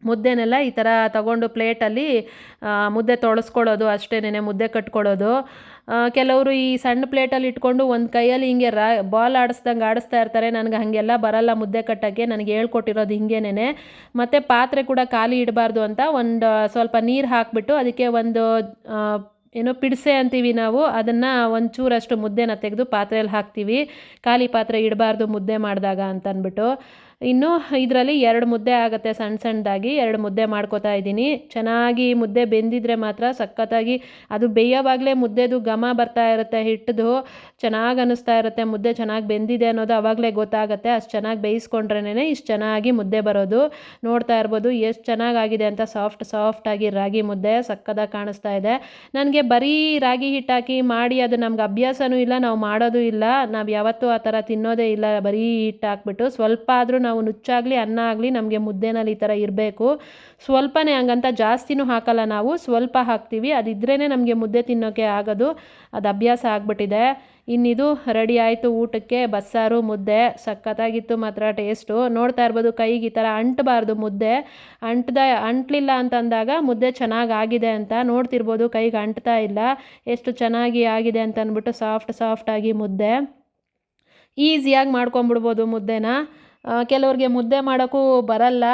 ಮುದ್ದೆನೆಲ್ಲ ಈ ಥರ ತಗೊಂಡು ಪ್ಲೇಟಲ್ಲಿ ಮುದ್ದೆ ತೊಳಸ್ಕೊಳ್ಳೋದು ಅಷ್ಟೇನೆ, ಮುದ್ದೆ ಕಟ್ಕೊಳ್ಳೋದು. ಕೆಲವರು ಈ ಸಣ್ಣ ಪ್ಲೇಟಲ್ಲಿ ಇಟ್ಕೊಂಡು ಒಂದು ಕೈಯಲ್ಲಿ ಹಿಂಗೆ ಬಾಲ್ ಆಡಿಸ್ತಾ ಇರ್ತಾರೆ. ನನಗೆ ಹಾಗೆಲ್ಲ ಬರಲ್ಲ ಮುದ್ದೆ ಕಟ್ಟೋಕ್ಕೆ, ನನಗೆ ಹೇಳ್ಕೊಟ್ಟಿರೋದು ಹಿಂಗೇನೆ. ಮತ್ತು ಪಾತ್ರೆ ಕೂಡ ಖಾಲಿ ಇಡಬಾರ್ದು ಅಂತ ಒಂದು ಸ್ವಲ್ಪ ನೀರು ಹಾಕಿಬಿಟ್ಟು ಅದಕ್ಕೆ ಒಂದು ಪಿಡಿಸೆ ಅಂತೀವಿ ನಾವು, ಅದನ್ನು ಒಂಚೂರಷ್ಟು ಮುದ್ದೆನ ತೆಗೆದು ಪಾತ್ರೆಯಲ್ಲಿ ಹಾಕ್ತೀವಿ. ಖಾಲಿ ಪಾತ್ರೆ ಇಡಬಾರ್ದು ಮುದ್ದೆ ಮಾಡಿದಾಗ ಅಂತ ಅಂದ್ಬಿಟ್ಟು. ಇನ್ನು ಇದರಲ್ಲಿ 2 ಮುದ್ದೆ ಆಗುತ್ತೆ, ಸಣ್ಣದಾಗಿ 2 ಮುದ್ದೆ ಮಾಡ್ಕೋತಾ ಇದ್ದೀನಿ. ಚೆನ್ನಾಗಿ ಮುದ್ದೆ ಬೆಂದಿದ್ರೆ ಮಾತ್ರ ಸಖತ್ತಾಗಿ, ಅದು ಬೇಯೋವಾಗಲೇ ಮುದ್ದೆದು ಘಮ ಬರ್ತಾ ಇರುತ್ತೆ, ಹಿಟ್ಟದು ಚೆನ್ನಾಗಿ ಅನ್ನಿಸ್ತಾ ಇರುತ್ತೆ. ಮುದ್ದೆ ಚೆನ್ನಾಗಿ ಬೆಂದಿದೆ ಅನ್ನೋದು ಆವಾಗಲೇ ಗೊತ್ತಾಗುತ್ತೆ. ಅಷ್ಟು ಚೆನ್ನಾಗಿ ಬೇಯಿಸ್ಕೊಂಡ್ರೇ ಇಷ್ಟು ಚೆನ್ನಾಗಿ ಮುದ್ದೆ ಬರೋದು. ನೋಡ್ತಾ ಇರ್ಬೋದು ಎಷ್ಟು ಚೆನ್ನಾಗಾಗಿದೆ ಅಂತ, ಸಾಫ್ಟಾಗಿ ರಾಗಿ ಮುದ್ದೆ ಸಖತ್ತಾಗಿ ಕಾಣಿಸ್ತಾ ಇದೆ. ನನಗೆ ಬರೀ ರಾಗಿ ಹಿಟ್ಟು ಹಾಕಿ ಮಾಡಿ ಅದು ನಮ್ಗೆ ಅಭ್ಯಾಸನೂ ಇಲ್ಲ, ನಾವು ಮಾಡೋದು ಇಲ್ಲ, ನಾವು ಯಾವತ್ತೂ ಆ ಥರ ತಿನ್ನೋದೇ ಇಲ್ಲ. ಬರೀ ಹಿಟ್ಟು ಹಾಕ್ಬಿಟ್ಟು ಸ್ವಲ್ಪ ಆದರೂ ನಾವು ನುಚ್ಚಾಗಲಿ ಅನ್ನ ಆಗಲಿ ನಮಗೆ ಮುದ್ದೆನಲ್ಲಿ ಈ ಥರ ಇರಬೇಕು. ಸ್ವಲ್ಪನೇ, ಹಂಗಂತ ಜಾಸ್ತಿನೂ ಹಾಕಲ್ಲ ನಾವು, ಸ್ವಲ್ಪ ಹಾಕ್ತೀವಿ. ಅದಿದ್ರೇ ನಮಗೆ ಮುದ್ದೆ ತಿನ್ನೋಕ್ಕೆ ಆಗೋದು, ಅದು ಅಭ್ಯಾಸ ಆಗಿಬಿಟ್ಟಿದೆ. ಇನ್ನಿದು ರೆಡಿ ಆಯಿತು ಊಟಕ್ಕೆ, ಬಸ್ಸಾರು ಮುದ್ದೆ ಸಖತ್ತಾಗಿತ್ತು ಮಾತ್ರ ಟೇಸ್ಟು. ನೋಡ್ತಾ ಇರ್ಬೋದು ಕೈಗೆ ಈ ಥರ ಅಂಟಬಾರ್ದು ಮುದ್ದೆ, ಅಂಟಲಿಲ್ಲ ಅಂತಂದಾಗ ಮುದ್ದೆ ಚೆನ್ನಾಗಿ ಆಗಿದೆ ಅಂತ. ನೋಡ್ತಿರ್ಬೋದು ಕೈಗೆ ಅಂಟ್ತಾ ಇಲ್ಲ, ಎಷ್ಟು ಚೆನ್ನಾಗಿ ಆಗಿದೆ ಅಂತ ಅಂದ್ಬಿಟ್ಟು. ಸಾಫ್ಟಾಗಿ ಮುದ್ದೆ ಈಸಿಯಾಗಿ ಮಾಡ್ಕೊಂಬಿಡ್ಬೋದು ಮುದ್ದೆನ. ಕೆಲವ್ರಿಗೆ ಮುದ್ದೆ ಮಾಡೋಕ್ಕೂ ಬರಲ್ಲ,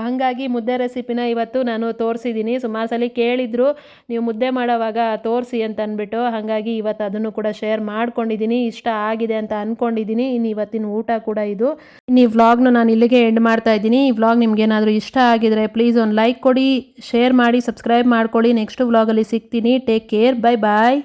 ಹಾಗಾಗಿ ಮುದ್ದೆ ರೆಸಿಪಿನ ಇವತ್ತು ನಾನು ತೋರಿಸಿದ್ದೀನಿ. ಸುಮಾರು ಸಲ ಕೇಳಿದ್ರು ನೀವು ಮುದ್ದೆ ಮಾಡೋವಾಗ ತೋರಿಸಿ ಅಂತ ಅಂದ್ಬಿಟ್ಟು, ಹಾಗಾಗಿ ಇವತ್ತು ಅದನ್ನು ಕೂಡ ಶೇರ್ ಮಾಡ್ಕೊಂಡಿದ್ದೀನಿ. ಇಷ್ಟ ಆಗಿದೆ ಅಂತ ಅಂದ್ಕೊಂಡಿದ್ದೀನಿ. ಇನ್ನು ಇವತ್ತಿನ ಊಟ ಕೂಡ ಇದು. ಇನ್ನು ಈ ವ್ಲಾಗ್ನ ನಾನು ಇಲ್ಲಿಗೆ ಎಂಡ್ ಮಾಡ್ತಾ ಇದ್ದೀನಿ. ಈ ವ್ಲಾಗ್ ನಿಮ್ಗೇನಾದರೂ ಇಷ್ಟ ಆಗಿದರೆ ಪ್ಲೀಸ್ ಒಂದು ಲೈಕ್ ಕೊಡಿ, ಶೇರ್ ಮಾಡಿ, ಸಬ್ಸ್ಕ್ರೈಬ್ ಮಾಡ್ಕೊಳ್ಳಿ. ನೆಕ್ಸ್ಟ್ ವ್ಲಾಗಲ್ಲಿ ಸಿಗ್ತೀನಿ. ಟೇಕ್ ಕೇರ್, ಬೈ ಬಾಯ್.